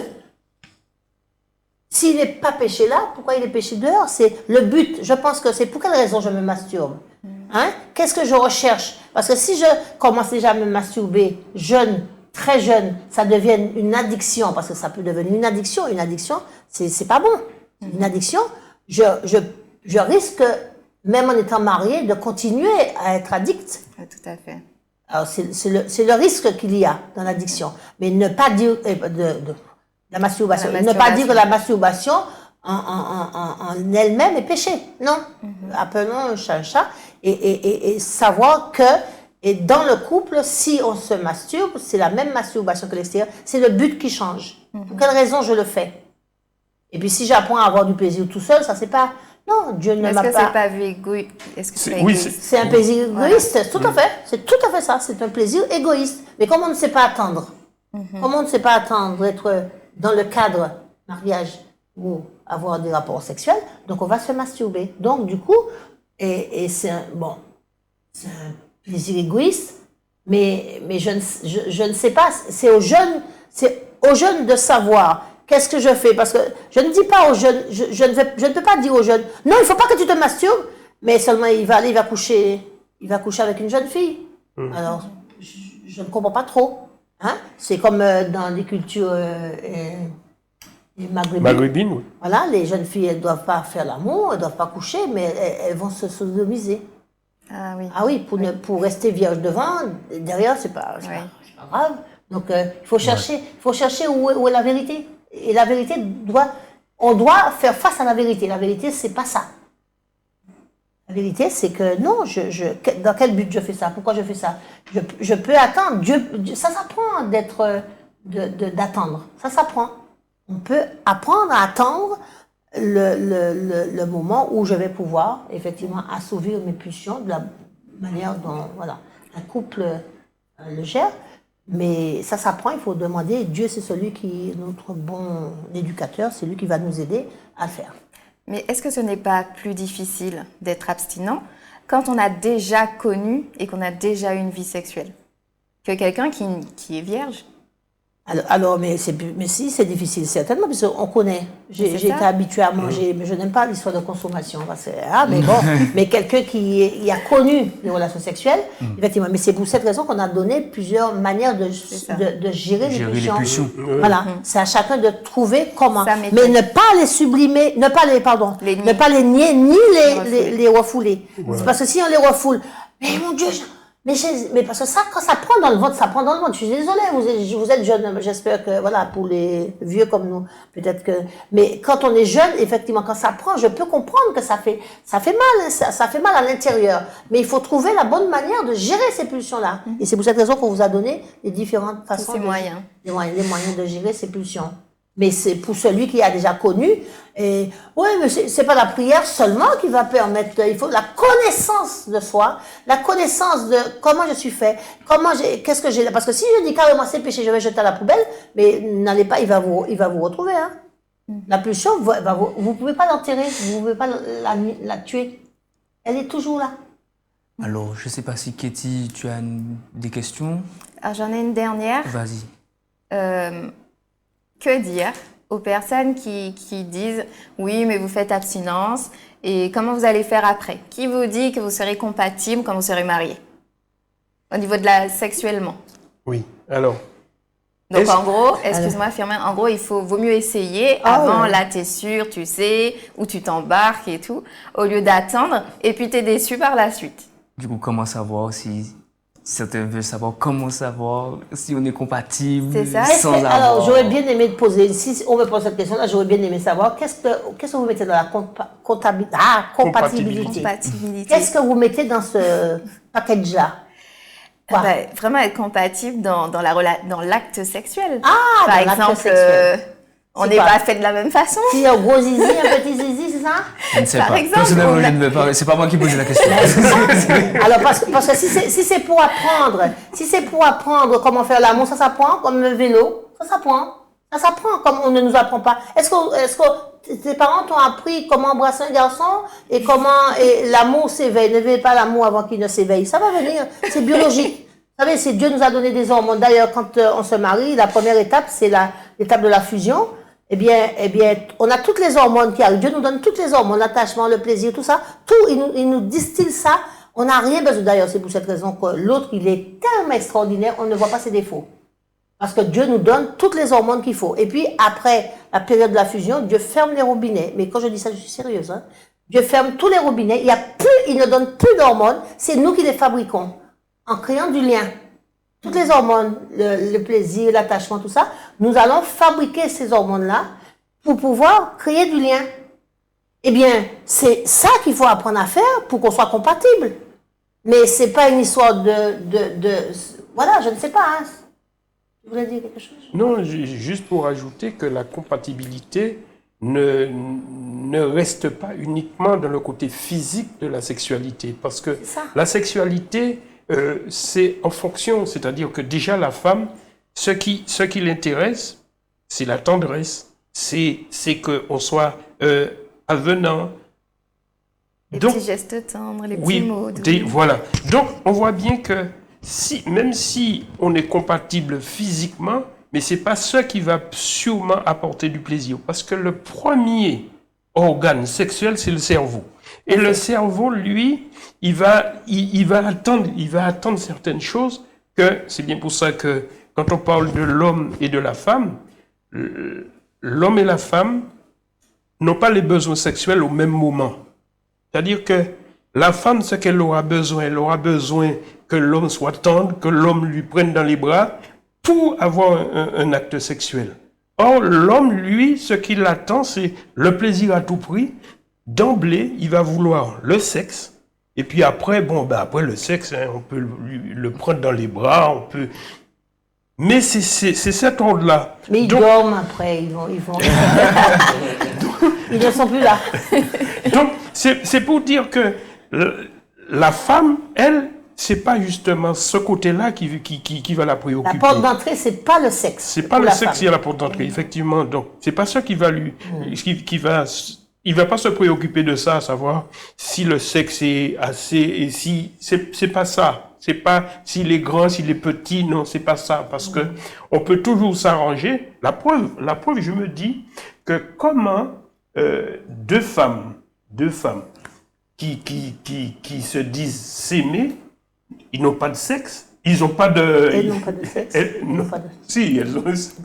s'il n'est pas péché là, pourquoi il est péché dehors? C'est le but. Je pense que c'est pour quelle raison je me masturbe. Hein? Qu'est-ce que je recherche? Parce que si je commence déjà à me masturber jeune, très jeune, ça devient une addiction, parce que ça peut devenir une addiction. Une addiction, c'est pas bon. Une addiction, je risque, même en étant mariée, de continuer à être addict. Oui, tout à fait. Alors, c'est le risque qu'il y a dans l'addiction. Mais ne pas dire la masturbation. La Ne pas dire que la masturbation. masturbation en elle-même est péché. Non. Appelons un chat un chat et savoir que dans le couple, si on se masturbe, c'est la même masturbation que l'extérieur. C'est le but qui change. Pour quelle raison je le fais? Et puis si j'apprends à avoir du plaisir tout seul, ça c'est pas... Non, Dieu ne Est-ce m'a que pas... c'est pas vu égoïste? Est-ce que c'est pas Oui, égoïste? C'est un plaisir égoïste, tout à fait. C'est tout à fait ça. C'est un plaisir égoïste. Mais comme on ne sait pas attendre, comme on ne sait pas attendre, être dans le cadre mariage ou avoir des rapports sexuels, donc on va se masturber. Donc du coup, c'est un plaisir égoïste, mais je ne sais pas. C'est aux jeunes de savoir. Qu'est-ce que je fais? Parce que je ne dis pas aux jeunes, je ne peux pas dire aux jeunes, non, il ne faut pas que tu te masturbes, mais seulement il va coucher avec une jeune fille. Alors, je ne comprends pas trop. Hein? C'est comme dans les cultures Maghrébine, oui. Voilà, les jeunes filles, elles ne doivent pas faire l'amour, elles ne doivent pas coucher, mais elles vont se sodomiser. Ah oui. Ah oui, pour rester vierge devant, derrière, c'est pas grave. Donc, il faut chercher où est la vérité. Et la vérité on doit faire face à la vérité. La vérité, c'est pas ça. La vérité, c'est que non, dans quel but je fais ça? Pourquoi je fais ça? Je peux attendre. Ça s'apprend d'attendre. Ça s'apprend. On peut apprendre à attendre le moment où je vais pouvoir effectivement assouvir mes pulsions de la manière dont un couple le gère. Mais ça s'apprend, il faut demander. Dieu, c'est celui qui est notre bon éducateur, c'est lui qui va nous aider à le faire. Mais est-ce que ce n'est pas plus difficile d'être abstinent quand on a déjà connu et qu'on a déjà eu une vie sexuelle que quelqu'un qui est vierge? Alors, mais si, c'est difficile, certainement, parce qu'on connaît. J'ai été habituée à manger, mais je n'aime pas l'histoire de consommation. Mais bon, mais quelqu'un qui a connu les relations sexuelles, effectivement. Mais c'est pour cette raison qu'on a donné plusieurs manières de gérer les pulsions. Voilà. C'est à chacun de trouver comment. Mais ne pas les sublimer, ne pas les nier, ni les refouler. C'est parce que si on les refoule, mais mon Dieu, mais parce que ça, quand ça prend dans le ventre, ça prend dans le ventre. Je suis désolée, vous êtes jeune, j'espère que, voilà, pour les vieux comme nous, peut-être que, mais quand on est jeune, effectivement, quand ça prend, je peux comprendre que ça fait mal, ça fait mal à l'intérieur. Mais il faut trouver la bonne manière de gérer ces pulsions-là. Et c'est pour cette raison qu'on vous a donné les différentes façons. Les moyens de gérer ces pulsions. Mais c'est pour celui qui a déjà connu. Et ouais, mais c'est pas la prière seulement qui va permettre. Il faut la connaissance de soi, la connaissance de comment je suis fait, qu'est-ce que j'ai là. Parce que si je dis carrément c'est péché, je vais jeter à la poubelle, mais n'allez pas, il va vous retrouver. Hein. La pulsion, vous pouvez pas l'enterrer, vous pouvez pas la tuer. Elle est toujours là. Alors, je sais pas si Katie, tu as des questions. Alors, j'en ai une dernière. Vas-y. Que dire aux personnes qui disent « Oui, mais vous faites abstinence et comment vous allez faire après ?» Qui vous dit que vous serez compatible quand vous serez marié? Au niveau de sexuellement. Oui, alors. Donc en gros, excuse-moi Firmin, en gros, vaut mieux essayer avant, là t'es sûr, tu sais, où tu t'embarques et tout, au lieu d'attendre et puis t'es déçu par la suite. Du coup, comment savoir si... Certains veulent savoir comment savoir si on est compatible. C'est ça. Alors, j'aurais bien aimé te poser, si on me pose cette question-là, j'aurais bien aimé savoir qu'est-ce que vous mettez dans la compatibilité. Qu'est-ce que vous mettez dans ce package-là? Vraiment être compatible dans l'acte sexuel. Par exemple, on n'est pas fait de la même façon. Si un gros zizi, un petit zizi, c'est ça? Je ne sais Par pas. exemple, personnellement, je ne veux pas. C'est pas moi qui pose la question. Alors, parce que si c'est pour apprendre comment faire l'amour, ça s'apprend comme le vélo. Ça s'apprend comme on ne nous apprend pas. Est-ce que tes parents t'ont appris comment embrasser un garçon et l'amour s'éveille? Ne veille pas l'amour avant qu'il ne s'éveille. Ça va venir. C'est biologique. Vous savez, c'est Dieu nous a donné des hormones. D'ailleurs, quand on se marie, la première étape, c'est l'étape de la fusion. Eh bien, on a toutes les hormones qui arrivent. Dieu nous donne toutes les hormones, l'attachement, le plaisir, tout ça. Tout, il nous distille ça. On n'a rien besoin. D'ailleurs, c'est pour cette raison que l'autre, il est tellement extraordinaire, on ne voit pas ses défauts. Parce que Dieu nous donne toutes les hormones qu'il faut. Et puis, après la période de la fusion, Dieu ferme les robinets. Mais quand je dis ça, je suis sérieuse, hein. Dieu ferme tous les robinets. Il ne donne plus d'hormones. C'est nous qui les fabriquons. En créant du lien. Toutes les hormones, le plaisir, l'attachement, tout ça, nous allons fabriquer ces hormones-là pour pouvoir créer du lien. Eh bien, c'est ça qu'il faut apprendre à faire pour qu'on soit compatible. Mais c'est pas une histoire voilà, je ne sais pas. Hein. Vous voulez dire quelque chose? Non, juste pour ajouter que la compatibilité ne reste pas uniquement dans le côté physique de la sexualité. Parce que la sexualité... c'est en fonction, c'est-à-dire que déjà la femme, ce qui l'intéresse, c'est la tendresse, c'est qu'on soit avenant. Les petits gestes tendres, les petits mots. Voilà. Donc on voit bien que même si on est compatible physiquement, mais c'est pas ça qui va sûrement apporter du plaisir, parce que le premier organe sexuel, c'est le cerveau. Et le cerveau, lui, il va attendre certaines choses que, c'est bien pour ça que quand on parle de l'homme et de la femme, l'homme et la femme n'ont pas les besoins sexuels au même moment. C'est-à-dire que la femme, ce qu'elle aura besoin, elle aura besoin que l'homme soit tendre, que l'homme lui prenne dans les bras pour avoir un acte sexuel. Or, l'homme, lui, ce qu'il attend, c'est le plaisir à tout prix. D'emblée, il va vouloir le sexe. Et puis après, après le sexe, hein, on peut le prendre dans les bras, on peut... Mais c'est cet ordre-là. Mais ils dorment après, ils vont... ils ne sont plus là. Donc, c'est pour dire que la femme, elle, c'est pas justement ce côté-là qui va la préoccuper. La porte d'entrée, c'est pas le sexe. C'est pas le sexe qui est la porte d'entrée, effectivement. Donc, c'est pas ça qui va il va pas se préoccuper de ça, à savoir si le sexe est assez et si c'est pas ça. C'est pas s'il est grand, s'il est petit, non, c'est pas ça, parce que on peut toujours s'arranger. La preuve, je me dis que comment deux femmes qui se disent s'aimer, ils n'ont pas de sexe. Ils n'ont pas de... Elles n'ont pas de sexe. Si, elles ont un sexe.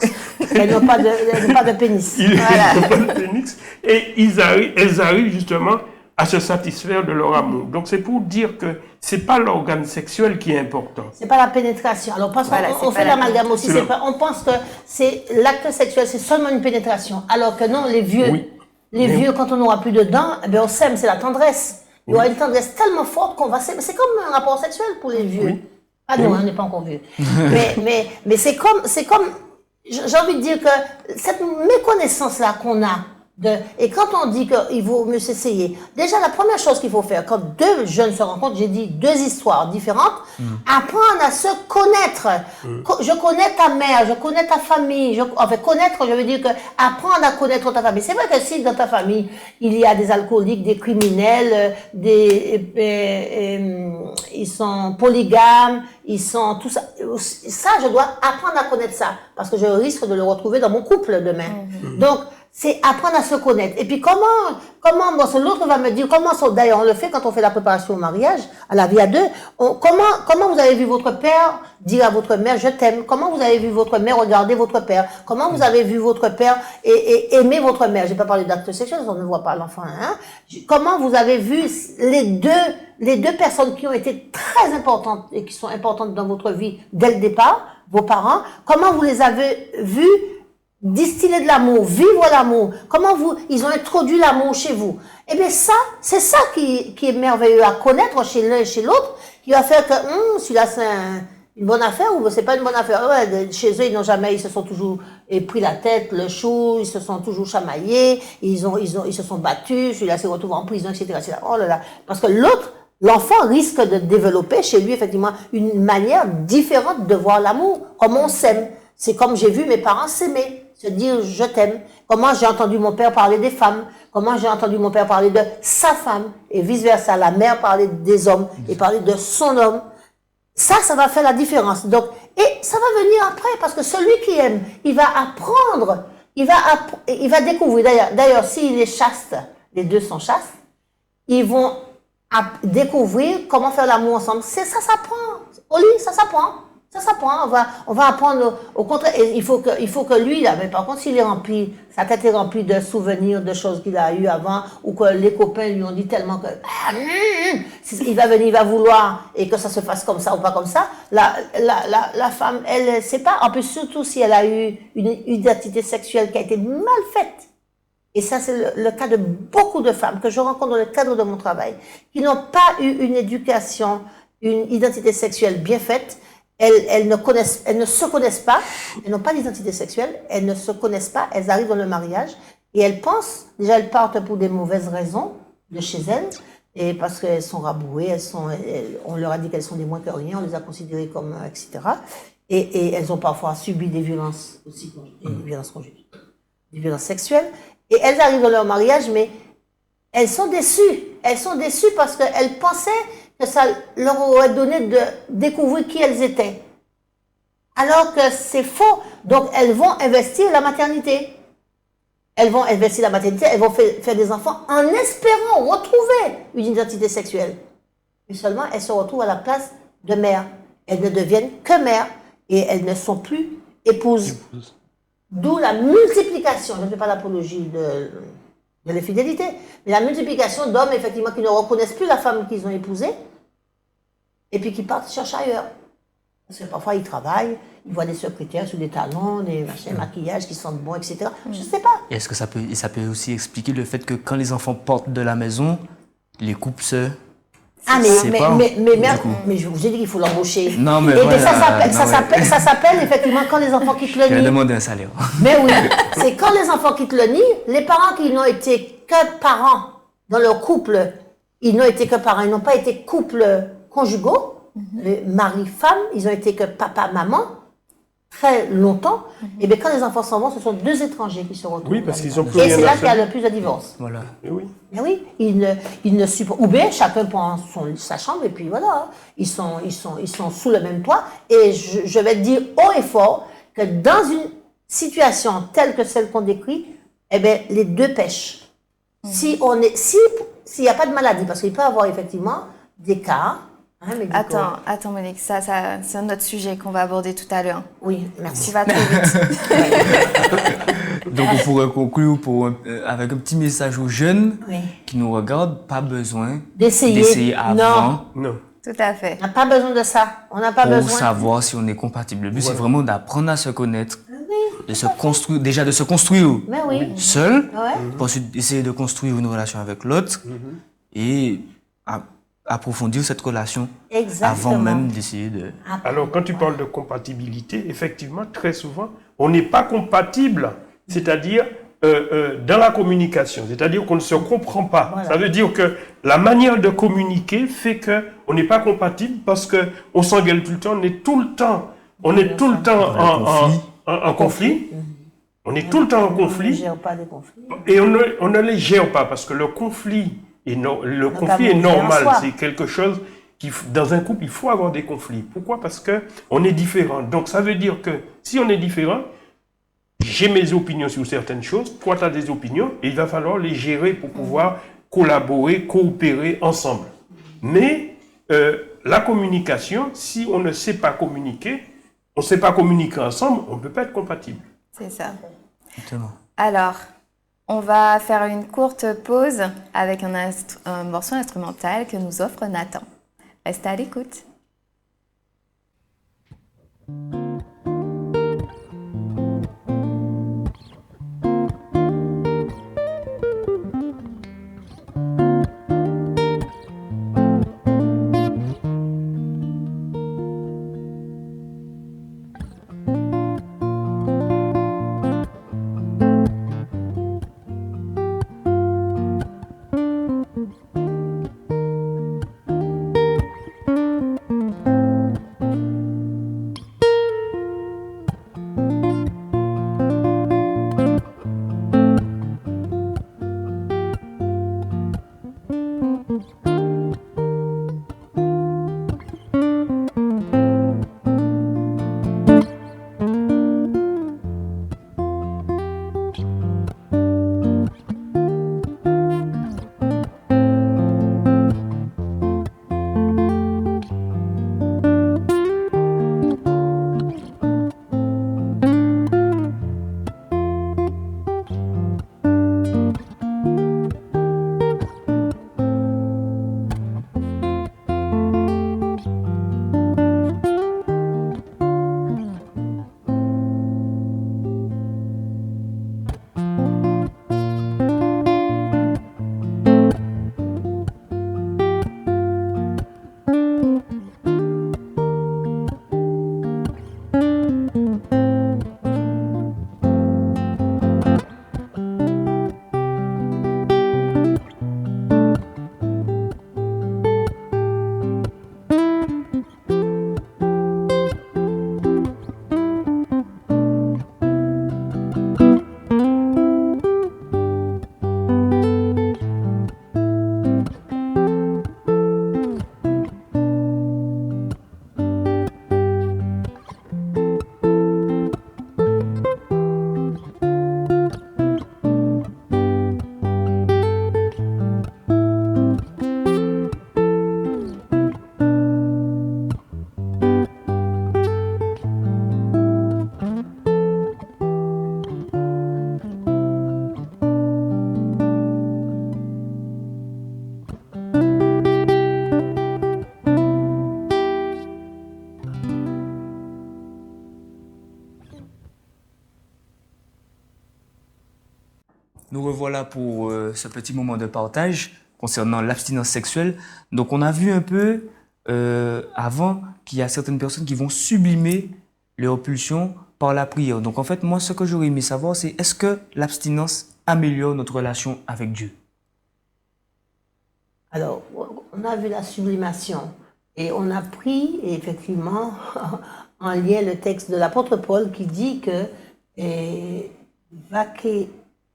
Elles n'ont pas de pénis. Elles n'ont pas de pénis. Et elles arrivent justement à se satisfaire de leur amour. Donc c'est pour dire que c'est pas l'organe sexuel qui est important. C'est pas la pénétration. Alors parce qu'on fait l'amalgame aussi. On pense que c'est l'acte sexuel, c'est seulement une pénétration. Alors que non, les vieux, vieux, quand on n'aura plus de dents, eh bien on s'aime, c'est la tendresse. Il y aura une tendresse tellement forte qu'on va s'aimer. C'est comme un rapport sexuel pour les vieux. Oui. Ah non, on n'est pas encore vieux. mais c'est comme, j'ai envie de dire que cette méconnaissance-là qu'on a, et quand on dit qu'il vaut mieux s'essayer, déjà la première chose qu'il faut faire, quand deux jeunes se rencontrent, j'ai dit deux histoires différentes, apprendre à se connaître. Je connais ta mère, je connais ta famille. Connaître, je veux dire que apprendre à connaître ta famille. C'est vrai que si dans ta famille, il y a des alcooliques, des criminels, ils sont polygames, ils sont tout ça. Ça, je dois apprendre à connaître ça, parce que je risque de le retrouver dans mon couple demain. Donc, c'est apprendre à se connaître. Et puis comment l'autre va me dire, d'ailleurs on le fait quand on fait la préparation au mariage, à la vie à deux, comment vous avez vu votre père dire à votre mère, je t'aime? Comment vous avez vu votre mère regarder votre père? Comment vous avez vu votre père et aimer votre mère? J'ai pas parlé d'acte sexuel, on ne voit pas l'enfant, hein. Comment vous avez vu les deux personnes qui ont été très importantes et qui sont importantes dans votre vie dès le départ, vos parents, comment vous les avez vus distiller de l'amour, vivre l'amour, ils ont introduit l'amour chez vous. Eh bien ça, c'est ça qui est merveilleux à connaître chez l'un et chez l'autre, qui va faire que, celui-là c'est une bonne affaire ou c'est pas une bonne affaire. Ouais, chez eux, ils se sont toujours pris la tête, le chou, ils se sont toujours chamaillés, ils se sont battus, celui-là s'est retrouvé en prison, etc., etc. Oh là là. Parce que l'enfant risque de développer chez lui, effectivement, une manière différente de voir l'amour, comme on s'aime. C'est comme j'ai vu mes parents s'aimer, se dire je t'aime. Comment j'ai entendu mon père parler des femmes, comment j'ai entendu mon père parler de sa femme, et vice versa, la mère parler des hommes et parler de son homme. Ça va faire la différence. Donc, et ça va venir après, parce que celui qui aime, il va apprendre, il va découvrir. D'ailleurs, s'il est chaste, les deux sont chastes, ils vont découvrir comment faire l'amour ensemble. Ça s'apprend. Au lit, ça s'apprend. Ça s'apprend, on va apprendre au contraire. Et il faut que lui, là, mais par contre, s'il est rempli, sa tête est remplie de souvenirs, de choses qu'il a eues avant, ou que les copains lui ont dit tellement que, il va venir, il va vouloir, et que ça se fasse comme ça ou pas comme ça, la femme, elle sait pas, en plus, surtout si elle a eu une identité sexuelle qui a été mal faite. Et ça, c'est le cas de beaucoup de femmes que je rencontre dans le cadre de mon travail, qui n'ont pas eu une éducation, une identité sexuelle bien faite. Elles ne se connaissent pas, elles n'ont pas d'identité sexuelle, elles ne se connaissent pas, elles arrivent dans le mariage et elles pensent, déjà elles partent pour des mauvaises raisons de chez elles, et parce qu'elles sont rabouées, on leur a dit qu'elles sont des moins que rien, on les a considérées comme, etc. Et elles ont parfois subi des violences aussi, des violences conjugales, des violences sexuelles, et elles arrivent dans leur mariage, mais elles sont déçues parce qu'elles pensaient que ça leur aurait donné de découvrir qui elles étaient. Alors que c'est faux. Donc, elles vont investir la maternité. Elles vont faire des enfants en espérant retrouver une identité sexuelle. Mais seulement, elles se retrouvent à la place de mère. Elles ne deviennent que mères et elles ne sont plus épouses. D'où la multiplication, je ne fais pas l'apologie de l'infidélité, mais la multiplication d'hommes, effectivement, qui ne reconnaissent plus la femme qu'ils ont épousée, et puis qui partent chercher ailleurs. Parce que parfois, ils travaillent, ils voient des secrétaires sous des talons, des machins, maquillages qui sentent bon, etc. Je ne sais pas. Et est-ce que ça peut aussi expliquer le fait que quand les enfants partent de la maison, les couples se... mais je vous ai dit qu'il faut l'embaucher. Non, mais ça s'appelle effectivement quand les enfants quittent le nid. Je vais demander un salaire. Mais oui, c'est quand les enfants quittent le nid, les parents qui n'ont été que parents dans leur couple, ils n'ont été que parents, ils n'ont pas été couples conjugaux, mari-femme, ils ont été que papa-maman. très longtemps, et bien quand les enfants s'en vont, ce sont 2 étrangers qui se retrouvent. Oui, parce qu'ils ont plus Et rien c'est à là qu'il y a faire. le plus de divorces. Voilà. Eh oui. Mais oui, ils ne supportent. Ou bien chacun prend sa chambre et puis voilà, hein. Ils sont sous le même toit. Et je vais dire haut et fort que dans une situation telle que celle qu'on décrit, eh bien, les 2 pêchent. S'il n'y a pas de maladie, parce qu'il peut y avoir effectivement des cas. Hein, médicaux. Attends Monique, ça c'est un autre sujet qu'on va aborder tout à l'heure. Oui, merci. Tu vas trop vite. Donc on pourrait conclure avec un petit message aux jeunes Oui. qui nous regardent, pas besoin D'essayer. avant Non. Tout à fait. On n'a pas besoin de ça. On n'a pas pour besoin. savoir si on est compatible. Le but, c'est Voilà. vraiment d'apprendre à se connaître, de se construire, déjà de se construire Mais oui. seul, Ouais. pour ensuite essayer de construire une relation avec l'autre et approfondir cette relation Exactement. avant même d'essayer de... Alors, quand tu parles de compatibilité, effectivement, très souvent, on n'est pas compatible, c'est-à-dire dans la communication, c'est-à-dire qu'on ne se comprend pas. Voilà. Ça veut dire que la manière de communiquer fait qu'on n'est pas compatible parce qu'on s'engueule tout le temps, on est tout le temps en conflit. On est tout le temps en On ne conflit gère pas des conflits. et on ne les gère pas parce que le conflit est Notamment en normal. soi. C'est quelque chose dans un couple, il faut avoir des conflits. Pourquoi? Parce que on est différent. Donc ça veut dire que si on est différent, j'ai mes opinions sur certaines choses, toi tu as des opinions, et il va falloir les gérer pour pouvoir collaborer, coopérer ensemble. Mais la communication, si on ne sait pas communiquer, on ne sait pas communiquer ensemble, on ne peut pas être compatible. C'est ça. Exactement. Alors, on va faire une courte pause avec un morceau instrumental que nous offre Nathan. Restez à l'écoute. Nous revoilà pour ce petit moment de partage concernant l'abstinence sexuelle. Donc on a vu un peu avant qu'il y a certaines personnes qui vont sublimer leurs pulsions par la prière. Donc en fait, moi, ce que j'aurais aimé savoir, c'est est-ce que l'abstinence améliore notre relation avec Dieu? Alors, on a vu la sublimation Et on a pris, effectivement, en lien le texte de l'apôtre Paul qui dit que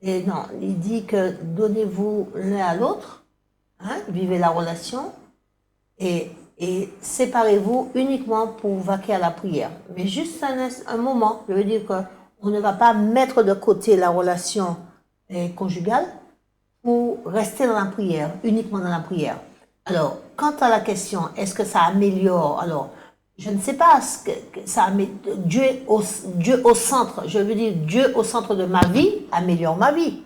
il dit que donnez-vous l'un à l'autre, hein, vivez la relation et séparez-vous uniquement pour vaquer à la prière. Mais juste un moment, je veux dire qu'on ne va pas mettre de côté la relation conjugale pour rester dans la prière, uniquement dans la prière. Alors, quant à la question, est-ce que ça améliore? Alors, je ne sais pas ce que ça améliore. Dieu au centre, je veux dire Dieu au centre de ma vie améliore ma vie.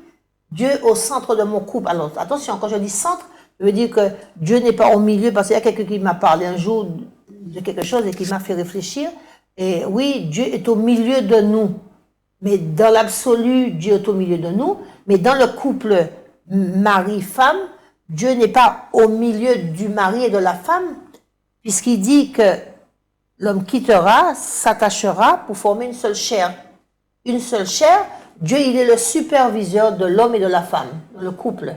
Dieu au centre de mon couple. Alors, attention, quand je dis centre, je veux dire que Dieu n'est pas au milieu, parce qu'il y a quelqu'un qui m'a parlé un jour de quelque chose et qui m'a fait réfléchir. Et oui, Dieu est au milieu de nous. Mais dans l'absolu, Dieu est au milieu de nous. Mais dans le couple mari-femme, Dieu n'est pas au milieu du mari et de la femme, puisqu'il dit que l'homme quittera, s'attachera pour former une seule chair. Une seule chair, Dieu, il est le superviseur de l'homme et de la femme, le couple.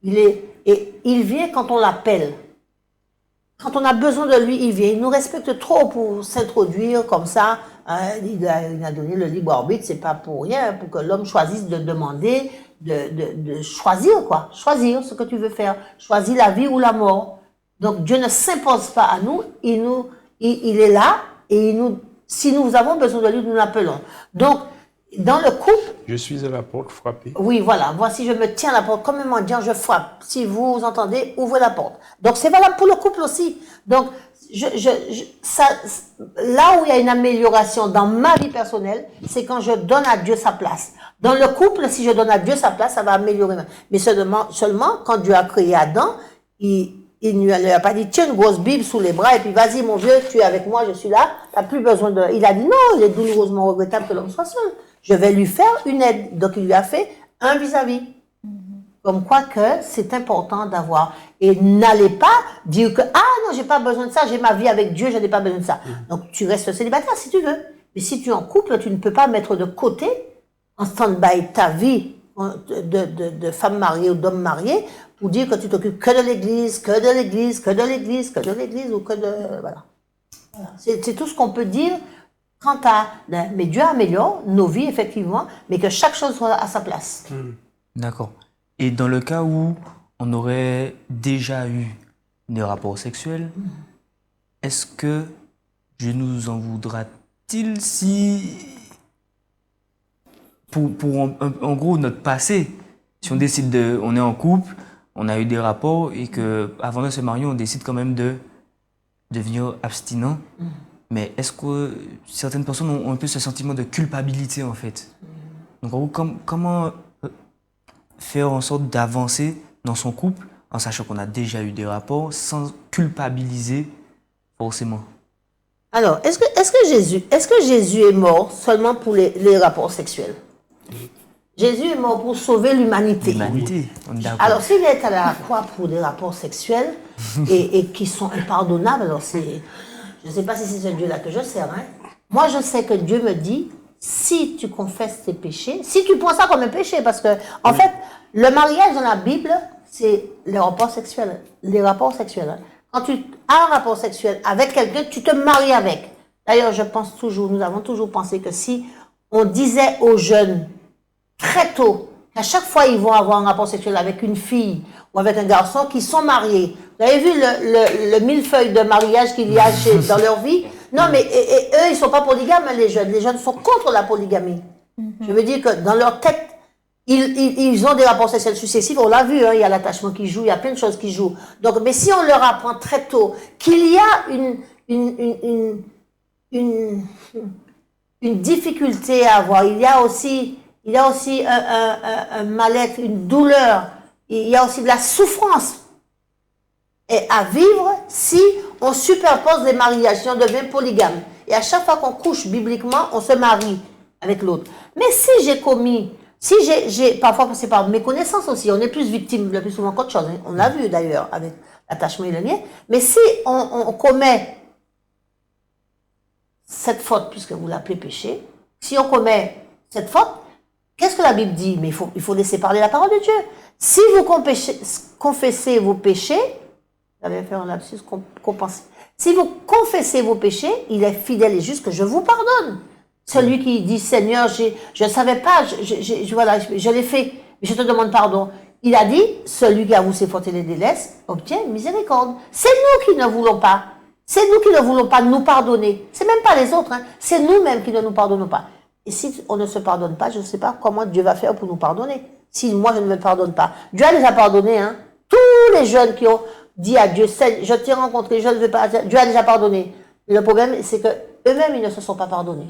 Et il vient quand on l'appelle. Quand on a besoin de lui, il vient. Il nous respecte trop pour s'introduire comme ça. Il a donné le libre arbitre, c'est pas pour rien, pour que l'homme choisisse de demander, de choisir quoi. Choisir ce que tu veux faire. Choisis la vie ou la mort. Donc Dieu ne s'impose pas à nous. Il est là et si nous avons besoin de lui, nous l'appelons. Donc, dans le couple... Je suis à la porte, frappez. Oui, voilà. Voici, je me tiens à la porte. Comme un mendiant, je frappe. Si vous entendez, ouvrez la porte. Donc, c'est valable pour le couple aussi. Donc, là où il y a une amélioration dans ma vie personnelle, c'est quand je donne à Dieu sa place. Dans le couple, si je donne à Dieu sa place, ça va améliorer. Mais seulement quand Dieu a créé Adam, il ne lui a pas dit, tiens une grosse Bible sous les bras et puis vas-y mon vieux, tu es avec moi, je suis là, t'as plus besoin de... Il a dit non, il est douloureusement regrettable que l'homme soit seul. Je vais lui faire une aide. Donc il lui a fait un vis-à-vis. Comme quoi que c'est important d'avoir. Et n'allez pas dire que, ah non, j'ai pas besoin de ça, j'ai ma vie avec Dieu, je n'ai pas besoin de ça. Donc tu restes célibataire si tu veux. Mais si tu es en couple, tu ne peux pas mettre de côté, en stand-by, ta vie de femme mariée ou d'homme marié, pour dire que tu t'occupes que de l'église, que de l'église, que de l'église, que de l'église, ou que de... Voilà. C'est tout ce qu'on peut dire quant à... Mais Dieu améliore nos vies, effectivement, mais que chaque chose soit à sa place. D'accord. Et dans le cas où on aurait déjà eu des rapports sexuels, est-ce que Dieu nous en voudra-t-il si... en gros, notre passé, si on décide on est en couple, on a eu des rapports et que avant de se marier, on décide quand même de devenir abstinent. Mais est-ce que certaines personnes ont un peu ce sentiment de culpabilité en fait? Donc en gros, comment faire en sorte d'avancer dans son couple en sachant qu'on a déjà eu des rapports sans culpabiliser forcément? Alors, est-ce que Jésus est mort seulement pour les rapports sexuels? Jésus est mort pour sauver l'humanité. L'humanité, on est d'accord. Alors, s'il est allé à la croix pour des rapports sexuels et qui sont impardonnables, alors je ne sais pas si c'est ce Dieu-là que je sers. Hein. Moi, je sais que Dieu me dit, si tu confesses tes péchés, si tu prends ça comme un péché, parce que, en fait, le mariage dans la Bible, c'est les rapports sexuels. Les rapports sexuels. Hein. Quand tu as un rapport sexuel avec quelqu'un, tu te maries avec. D'ailleurs, je pense toujours, nous avons toujours pensé que si on disait aux jeunes, très tôt, qu'à chaque fois ils vont avoir un rapport sexuel avec une fille ou avec un garçon qui sont mariés. Vous avez vu le millefeuille de mariage qu'il y a dans leur vie? Non, mais et eux, ils sont pas polygames, les jeunes. Les jeunes sont contre la polygamie. Je veux dire que dans leur tête, ils ont des rapports sexuels successifs. On l'a vu, hein, il y a l'attachement qui joue, il y a plein de choses qui jouent. Donc, mais si on leur apprend très tôt qu'il y a une difficulté à avoir, il y a aussi un mal-être, une douleur, il y a aussi de la souffrance à vivre si on superpose les mariages, si on devient polygame. Et à chaque fois qu'on couche bibliquement, on se marie avec l'autre. Mais si j'ai parfois c'est par méconnaissance aussi, on est plus victime le plus souvent qu'autre chose, hein. On l'a vu d'ailleurs avec l'attachement et le lien. Mais si on commet cette faute, puisque vous l'appelez péché, si on commet cette faute, qu'est-ce que la Bible dit? Mais il faut laisser parler la parole de Dieu. Si vous confessez vos péchés, j'avais fait un lapsus compensé. Si vous confessez vos péchés, il est fidèle et juste que je vous pardonne. Celui qui dit, Seigneur, je ne savais pas, voilà, je l'ai fait, mais je te demande pardon. Il a dit, celui qui avoue ses fautes et les délaisse, obtient miséricorde. C'est nous qui ne voulons pas. C'est nous qui ne voulons pas nous pardonner. C'est même pas les autres, hein. C'est nous-mêmes qui ne nous pardonnons pas. Et si on ne se pardonne pas, je ne sais pas comment Dieu va faire pour nous pardonner. Si moi je ne me pardonne pas. Dieu a déjà pardonné, hein. Tous les jeunes qui ont dit à Dieu, je t'ai rencontré, je ne veux pas, Dieu a déjà pardonné. Le problème, c'est que eux-mêmes, ils ne se sont pas pardonnés.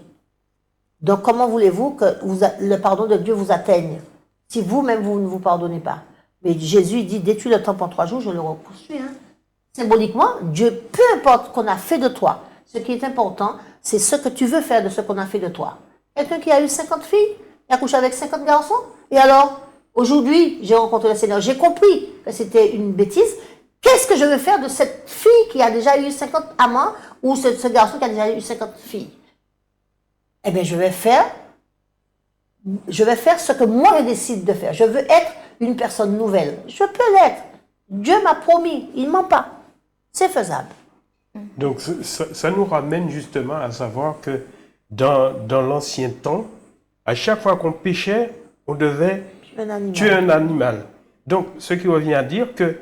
Donc, comment voulez-vous que le pardon de Dieu vous atteigne si vous-même, vous ne vous pardonnez pas? Mais Jésus dit, détruis le temple en 3 jours, je le reconstruis. Hein. Symboliquement, Dieu, peu importe qu'on a fait de toi, ce qui est important, c'est ce que tu veux faire de ce qu'on a fait de toi. Quelqu'un qui a eu 50 filles, il a couché avec 50 garçons, et alors, aujourd'hui, j'ai rencontré le Seigneur, j'ai compris que c'était une bêtise. Qu'est-ce que je veux faire de cette fille qui a déjà eu 50 amants, ou ce garçon qui a déjà eu 50 filles? Eh bien, je vais faire ce que moi je décide de faire. Je veux être une personne nouvelle. Je peux l'être. Dieu m'a promis, il ne ment pas. C'est faisable. Donc, ça nous ramène justement à savoir que dans l'ancien temps, à chaque fois qu'on péchait, on devait tuer un animal. Donc, ce qui revient à dire que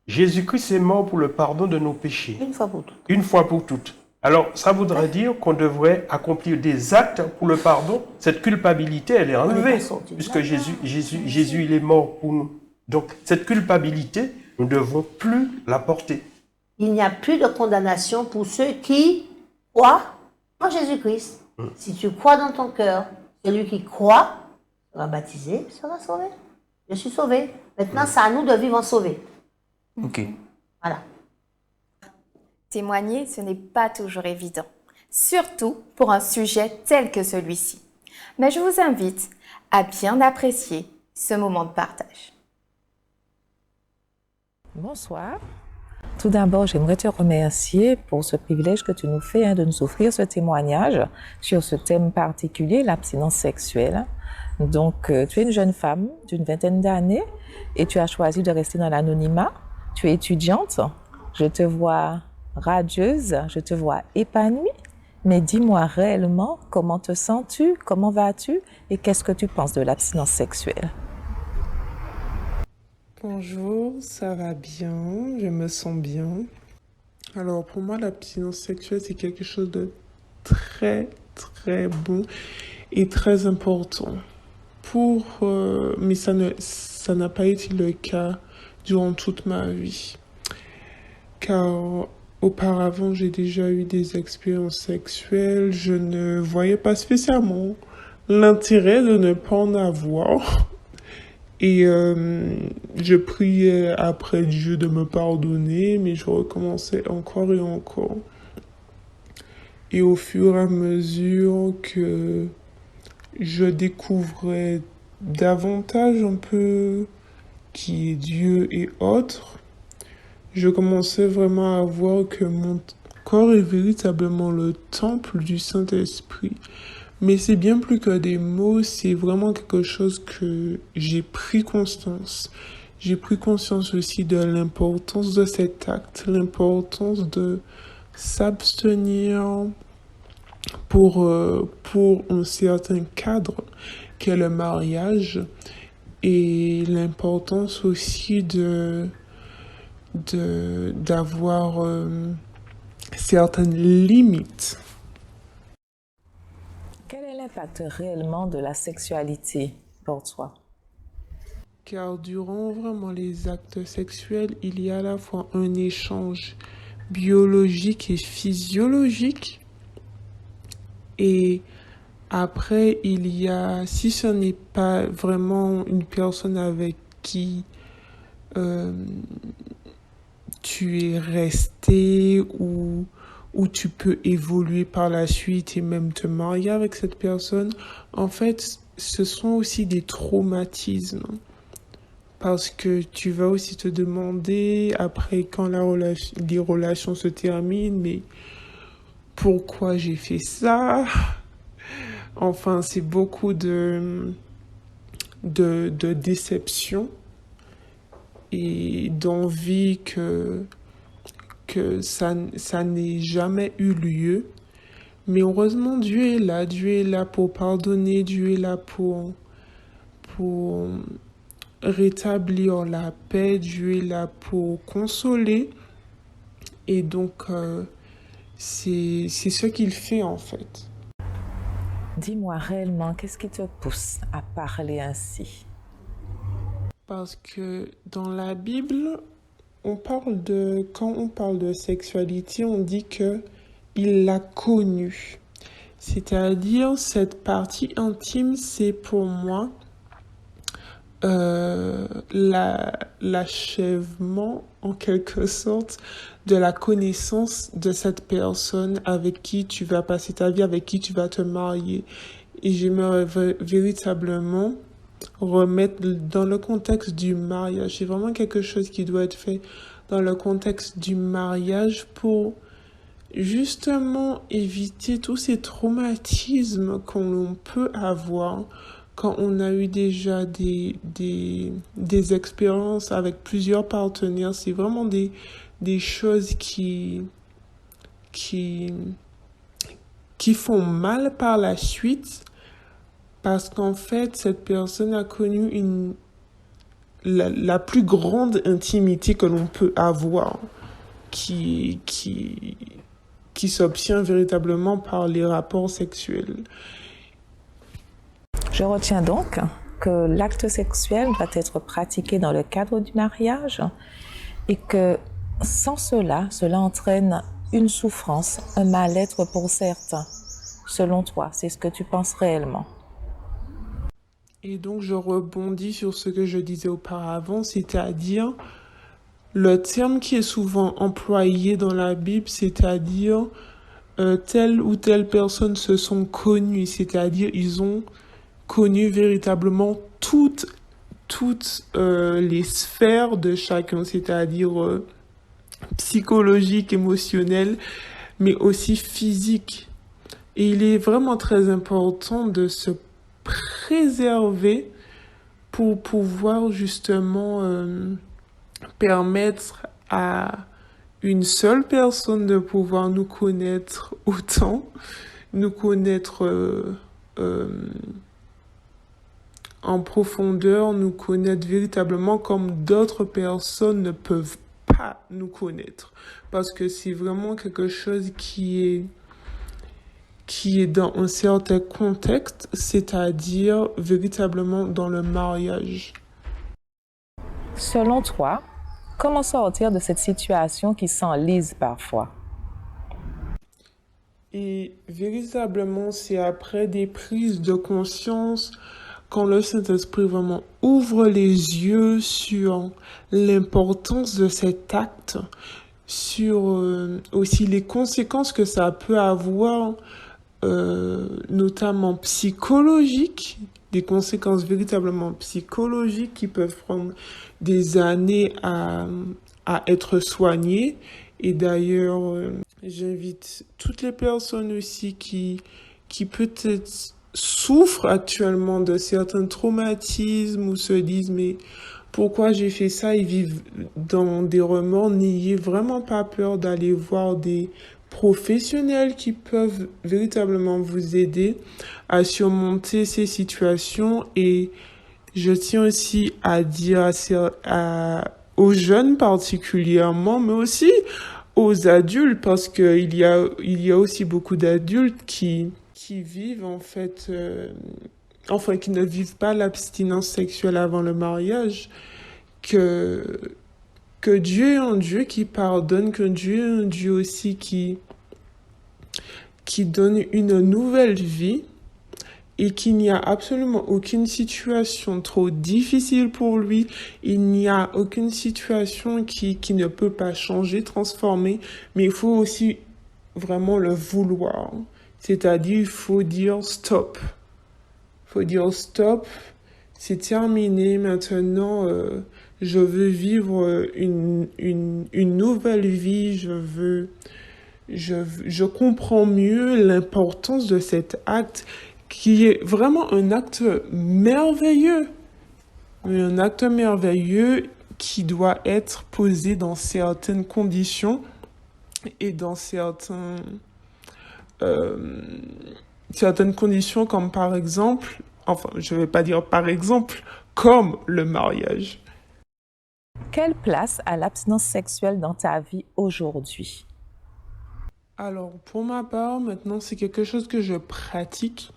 Jésus-Christ est mort pour le pardon de nos péchés. Une fois pour toutes. Une fois pour toutes. Alors, ça voudrait dire qu'on devrait accomplir des actes pour le pardon. Cette culpabilité, elle est enlevée, puisque Jésus, il est mort pour nous. Donc, cette culpabilité, nous ne devons plus la porter. Il n'y a plus de condamnation pour ceux qui croient en Jésus-Christ. Si tu crois dans ton cœur, celui qui croit sera baptisé, sera sauvé. Je suis sauvé. Maintenant, c'est à nous de vivre en sauvé. Ok. Voilà. Témoigner, ce n'est pas toujours évident, surtout pour un sujet tel que celui-ci. Mais je vous invite à bien apprécier ce moment de partage. Bonsoir. Tout d'abord, j'aimerais te remercier pour ce privilège que tu nous fais de nous offrir ce témoignage sur ce thème particulier, l'abstinence sexuelle. Donc, tu es une jeune femme d'une 20aine d'années et tu as choisi de rester dans l'anonymat. Tu es étudiante. Je te vois radieuse, je te vois épanouie. Mais dis-moi réellement, comment te sens-tu, comment vas-tu et qu'est-ce que tu penses de l'abstinence sexuelle? Bonjour, ça va bien, je me sens bien. Alors pour moi, l'abstinence sexuelle, c'est quelque chose de très bon et très important. Mais ça n'a pas été le cas durant toute ma vie. Car auparavant, j'ai déjà eu des expériences sexuelles, je ne voyais pas spécialement l'intérêt de ne pas en avoir. Et je priais après Dieu de me pardonner, mais je recommençais encore et encore. Et au fur et à mesure que je découvrais davantage un peu qui est Dieu et autres, je commençais vraiment à voir que mon corps est véritablement le temple du Saint-Esprit. Mais c'est bien plus que des mots, c'est vraiment quelque chose que j'ai pris conscience. J'ai pris conscience aussi de l'importance de cet acte, l'importance de s'abstenir pour un certain cadre qu'est le mariage et l'importance aussi d'avoir certaines limites. Quel est l'impact réellement de la sexualité pour toi? Car durant vraiment les actes sexuels, il y a à la fois un échange biologique et physiologique. Et après, il y a, si ce n'est pas vraiment une personne avec qui tu es resté ou tu peux évoluer par la suite et même te marier avec cette personne, en fait, ce sont aussi des traumatismes. Parce que tu vas aussi te demander, après quand les relations se terminent, mais pourquoi j'ai fait ça? Enfin, c'est beaucoup de déception et d'envie que que ça n'ait jamais eu lieu. Mais heureusement, Dieu est là pour pardonner, Dieu est là pour rétablir la paix, Dieu est là pour consoler. Et donc, c'est ce qu'il fait en fait. Dis-moi réellement, qu'est-ce qui te pousse à parler ainsi? Parce que dans la Bible, quand on parle de sexualité, on dit que il l'a connue. C'est-à-dire, cette partie intime, c'est pour moi l'achèvement, en quelque sorte, de la connaissance de cette personne avec qui tu vas passer ta vie, avec qui tu vas te marier. Et j'aimerais véritablement remettre dans le contexte du mariage. C'est vraiment quelque chose qui doit être fait dans le contexte du mariage pour justement éviter tous ces traumatismes qu'on peut avoir quand on a eu déjà des expériences avec plusieurs partenaires. C'est vraiment des choses qui font mal par la suite parce qu'en fait, cette personne a connu la plus grande intimité que l'on peut avoir qui s'obtient véritablement par les rapports sexuels. Je retiens donc que l'acte sexuel doit être pratiqué dans le cadre du mariage et que sans cela entraîne une souffrance, un mal-être pour certains. Selon toi, c'est ce que tu penses réellement? Et donc, je rebondis sur ce que je disais auparavant, c'est-à-dire le terme qui est souvent employé dans la Bible, c'est-à-dire telle ou telle personne se sont connues, c'est-à-dire ils ont connu véritablement toutes les sphères de chacun, c'est-à-dire psychologique, émotionnel, mais aussi physique. Et il est vraiment très important de se préserver pour pouvoir justement permettre à une seule personne de pouvoir nous connaître autant, nous connaître en profondeur, nous connaître véritablement comme d'autres personnes ne peuvent pas nous connaître. Parce que c'est vraiment quelque chose qui est dans un certain contexte, c'est-à-dire véritablement dans le mariage. Selon toi, comment sortir de cette situation qui s'enlise parfois? Et véritablement, c'est après des prises de conscience, quand le Saint-Esprit vraiment ouvre les yeux sur l'importance de cet acte, sur aussi les conséquences que ça peut avoir, notamment psychologiques, des conséquences véritablement psychologiques qui peuvent prendre des années à être soignées. Et d'ailleurs, j'invite toutes les personnes aussi qui peut-être souffrent actuellement de certains traumatismes ou se disent mais pourquoi j'ai fait ça, ils vivent dans des remords, n'ayez vraiment pas peur d'aller voir des professionnels qui peuvent véritablement vous aider à surmonter ces situations. Et je tiens aussi à dire aux jeunes particulièrement, mais aussi aux adultes, parce qu'il y a aussi beaucoup d'adultes qui vivent en fait, qui ne vivent pas l'abstinence sexuelle avant le mariage, que Dieu est un Dieu qui pardonne, que Dieu est un Dieu aussi qui donne une nouvelle vie et qu'il n'y a absolument aucune situation trop difficile pour lui. Il n'y a aucune situation qui ne peut pas changer, transformer, mais il faut aussi vraiment le vouloir. C'est-à-dire, il faut dire stop. Il faut dire stop, c'est terminé, maintenant je veux vivre une nouvelle vie, je comprends mieux l'importance de cet acte qui est vraiment un acte merveilleux. Un acte merveilleux qui doit être posé dans certaines conditions et dans certaines conditions, comme par exemple, enfin, je vais pas dire par exemple, comme le mariage. Quelle place a l'abstinence sexuelle dans ta vie aujourd'hui? Alors, pour ma part, maintenant, c'est quelque chose que je pratique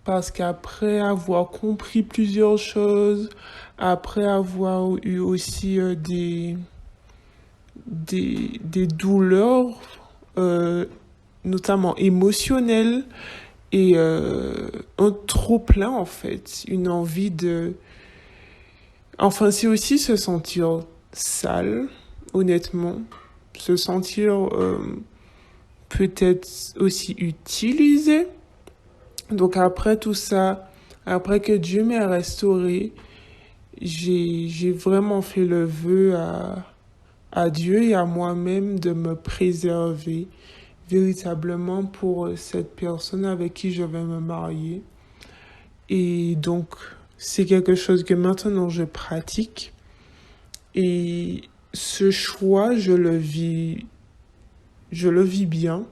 parce qu'après avoir compris plusieurs choses, après avoir eu aussi des douleurs, notamment émotionnelles, et un trop-plein, en fait, une envie de... Enfin, c'est aussi se sentir sale, honnêtement, se sentir peut-être aussi utilisé. Donc après tout ça, après que Dieu m'ait restauré, j'ai vraiment fait le vœu à Dieu et à moi-même de me préserver véritablement pour cette personne avec qui je vais me marier. Et donc, c'est quelque chose que maintenant je pratique. Et ce choix, je le vis bien.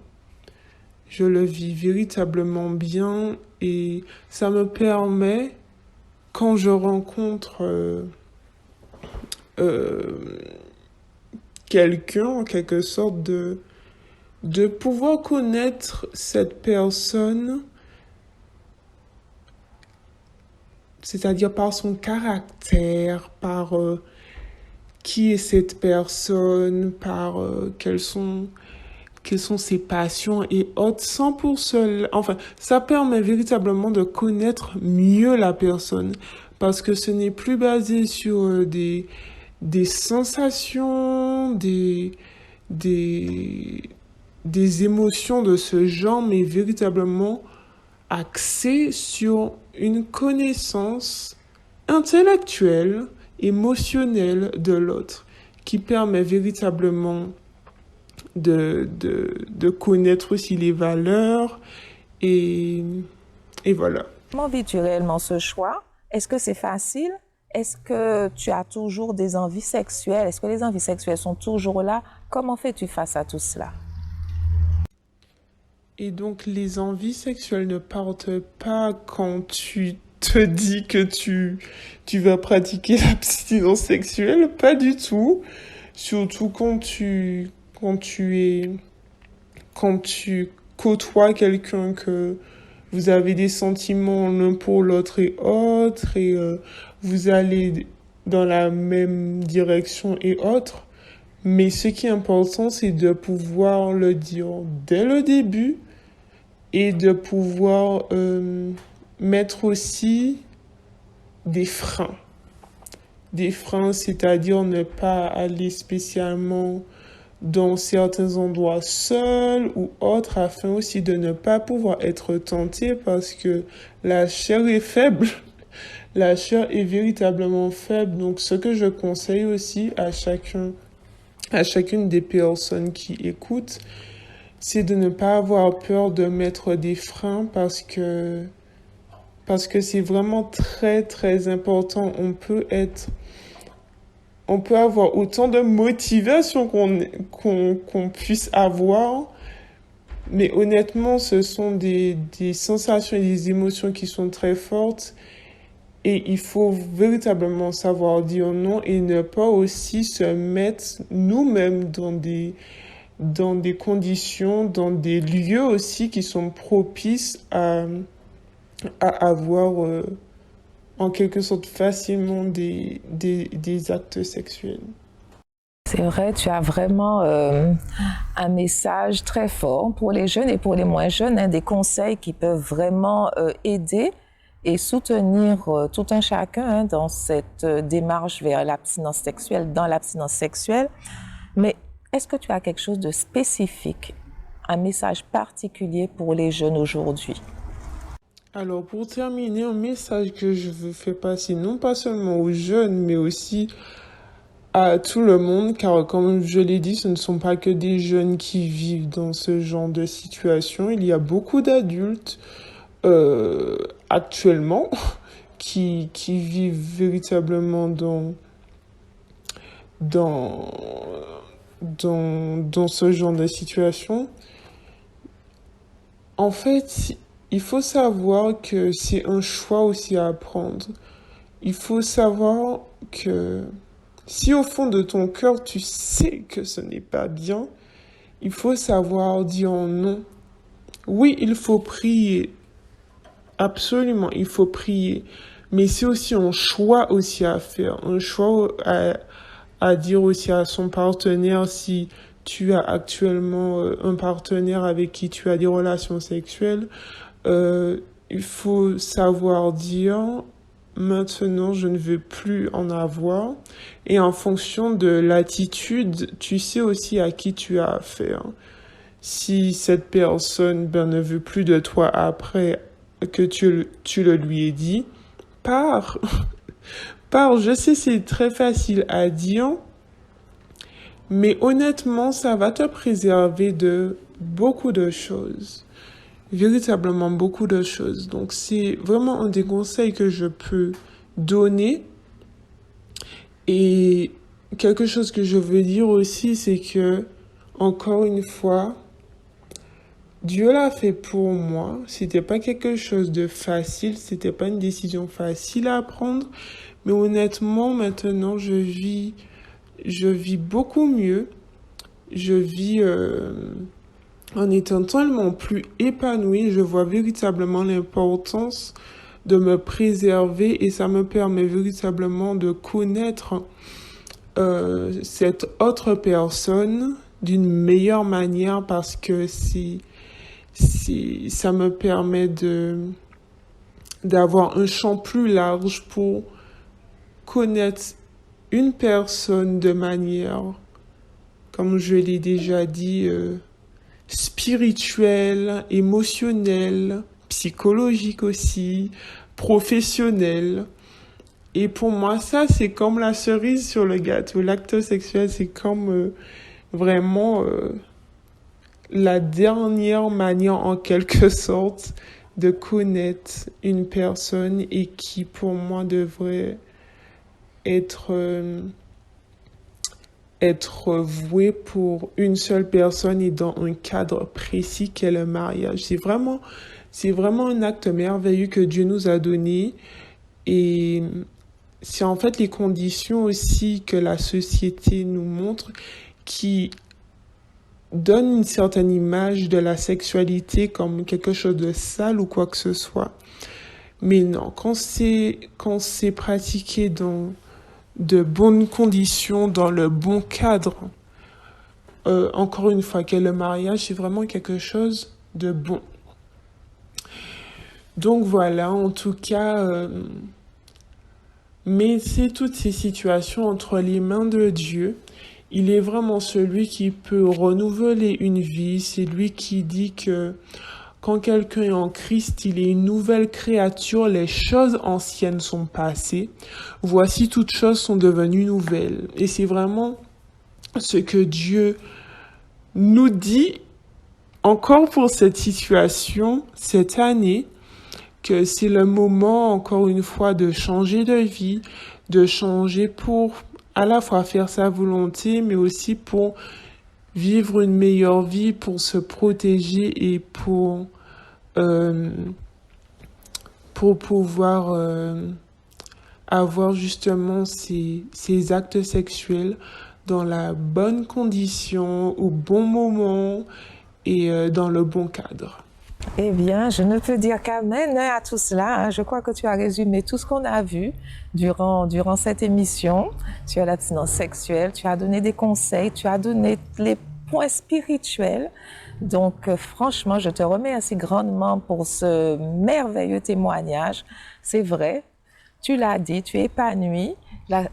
Je le vis véritablement bien et ça me permet, quand je rencontre quelqu'un, en quelque sorte, de pouvoir connaître cette personne, c'est-à-dire par son caractère, par qui est cette personne, par quelles sont ses passions et autres, sans pour cela, enfin, ça permet véritablement de connaître mieux la personne, parce que ce n'est plus basé sur des sensations, des émotions de ce genre, mais véritablement axé sur une connaissance intellectuelle, émotionnelle de l'autre, qui permet véritablement de connaître aussi les valeurs et voilà. Comment vis-tu réellement ce choix? Est-ce que c'est facile? Est-ce que tu as toujours des envies sexuelles? Est-ce que les envies sexuelles sont toujours là? Comment fais-tu face à tout cela? Et donc, les envies sexuelles ne partent pas quand tu te dis que tu vas pratiquer l'abstinence sexuelle, pas du tout. Surtout quand tu côtoies quelqu'un que vous avez des sentiments l'un pour l'autre et autres, et vous allez dans la même direction et autres. Mais ce qui est important, c'est de pouvoir le dire dès le début et de pouvoir mettre aussi des freins. Des freins, c'est-à-dire ne pas aller spécialement dans certains endroits seuls ou autres, afin aussi de ne pas pouvoir être tenté, parce que la chair est faible. La chair est véritablement faible. Donc, ce que je conseille aussi à chacune des personnes qui écoutent, c'est de ne pas avoir peur de mettre des freins, parce que c'est vraiment très, très important. On peut avoir autant de motivation qu'on puisse avoir, mais honnêtement, ce sont des sensations et des émotions qui sont très fortes, et il faut véritablement savoir dire non et ne pas aussi se mettre nous-mêmes dans des conditions, dans des lieux aussi qui sont propices à avoir en quelque sorte facilement des actes sexuels. C'est vrai, tu as vraiment un message très fort pour les jeunes et pour les moins jeunes, hein, des conseils qui peuvent vraiment aider et soutenir tout un chacun, hein, dans cette démarche vers l'abstinence sexuelle, dans l'abstinence sexuelle. Mais est-ce que tu as quelque chose de spécifique, un message particulier pour les jeunes aujourd'hui? Alors, pour terminer, un message que je veux faire passer, non pas seulement aux jeunes, mais aussi à tout le monde, car comme je l'ai dit, ce ne sont pas que des jeunes qui vivent dans ce genre de situation. Il y a beaucoup d'adultes actuellement qui vivent véritablement dans dans ce genre de situation. En fait, il faut savoir que c'est un choix aussi à prendre. Il faut savoir que si au fond de ton cœur, tu sais que ce n'est pas bien, il faut savoir dire non. Oui, il faut prier. Absolument, il faut prier. Mais c'est aussi un choix aussi à faire. Un choix à dire aussi à son partenaire si tu as actuellement un partenaire avec qui tu as des relations sexuelles. Il faut savoir dire maintenant je ne veux plus en avoir. Et en fonction de l'attitude, tu sais aussi à qui tu as affaire. Si cette personne ne veut plus de toi après que tu le lui aies dit, pars. Pars. Je sais, c'est très facile à dire, mais honnêtement, ça va te préserver de beaucoup de choses. Véritablement beaucoup de choses. Donc, c'est vraiment un des conseils que je peux donner. Et quelque chose que je veux dire aussi, c'est que, encore une fois, Dieu l'a fait pour moi. C'était pas quelque chose de facile, c'était pas une décision facile à prendre. Mais honnêtement, maintenant, je vis beaucoup mieux. Je vis en étant tellement plus épanouie. Je vois véritablement l'importance de me préserver et ça me permet véritablement de connaître cette autre personne d'une meilleure manière parce que ça me permet d'avoir un champ plus large pour connaître une personne de manière, comme je l'ai déjà dit, spirituelle, émotionnelle, psychologique aussi, professionnelle. Et pour moi, ça, c'est comme la cerise sur le gâteau. L'acte sexuel, c'est comme vraiment la dernière manière, en quelque sorte, de connaître une personne et qui, pour moi, devrait être vouée pour une seule personne et dans un cadre précis qu'est le mariage. C'est vraiment un acte merveilleux que Dieu nous a donné et c'est en fait les conditions aussi que la société nous montre qui donnent une certaine image de la sexualité comme quelque chose de sale ou quoi que ce soit. Mais non, quand c'est pratiqué dans de bonnes conditions, dans le bon cadre, encore une fois, que le mariage, c'est vraiment quelque chose de bon. Donc voilà, en tout cas, mettez toutes ces situations entre les mains de Dieu. Il est vraiment celui qui peut renouveler une vie. C'est lui qui dit que quand quelqu'un est en Christ, il est une nouvelle créature. Les choses anciennes sont passées. Voici, toutes choses sont devenues nouvelles. Et c'est vraiment ce que Dieu nous dit encore pour cette situation, cette année, que c'est le moment, encore une fois, de changer de vie, de changer pour à la fois faire sa volonté, mais aussi pour vivre une meilleure vie, pour se protéger et pour pouvoir avoir justement ces actes sexuels dans la bonne condition, au bon moment et dans le bon cadre. Eh bien, je ne peux dire qu'amen à tout cela. Je crois que tu as résumé tout ce qu'on a vu durant cette émission sur l'abstinence sexuelle. Tu as donné des conseils, tu as donné les points spirituels. Donc, franchement, je te remercie grandement pour ce merveilleux témoignage. C'est vrai, tu l'as dit, tu es épanoui.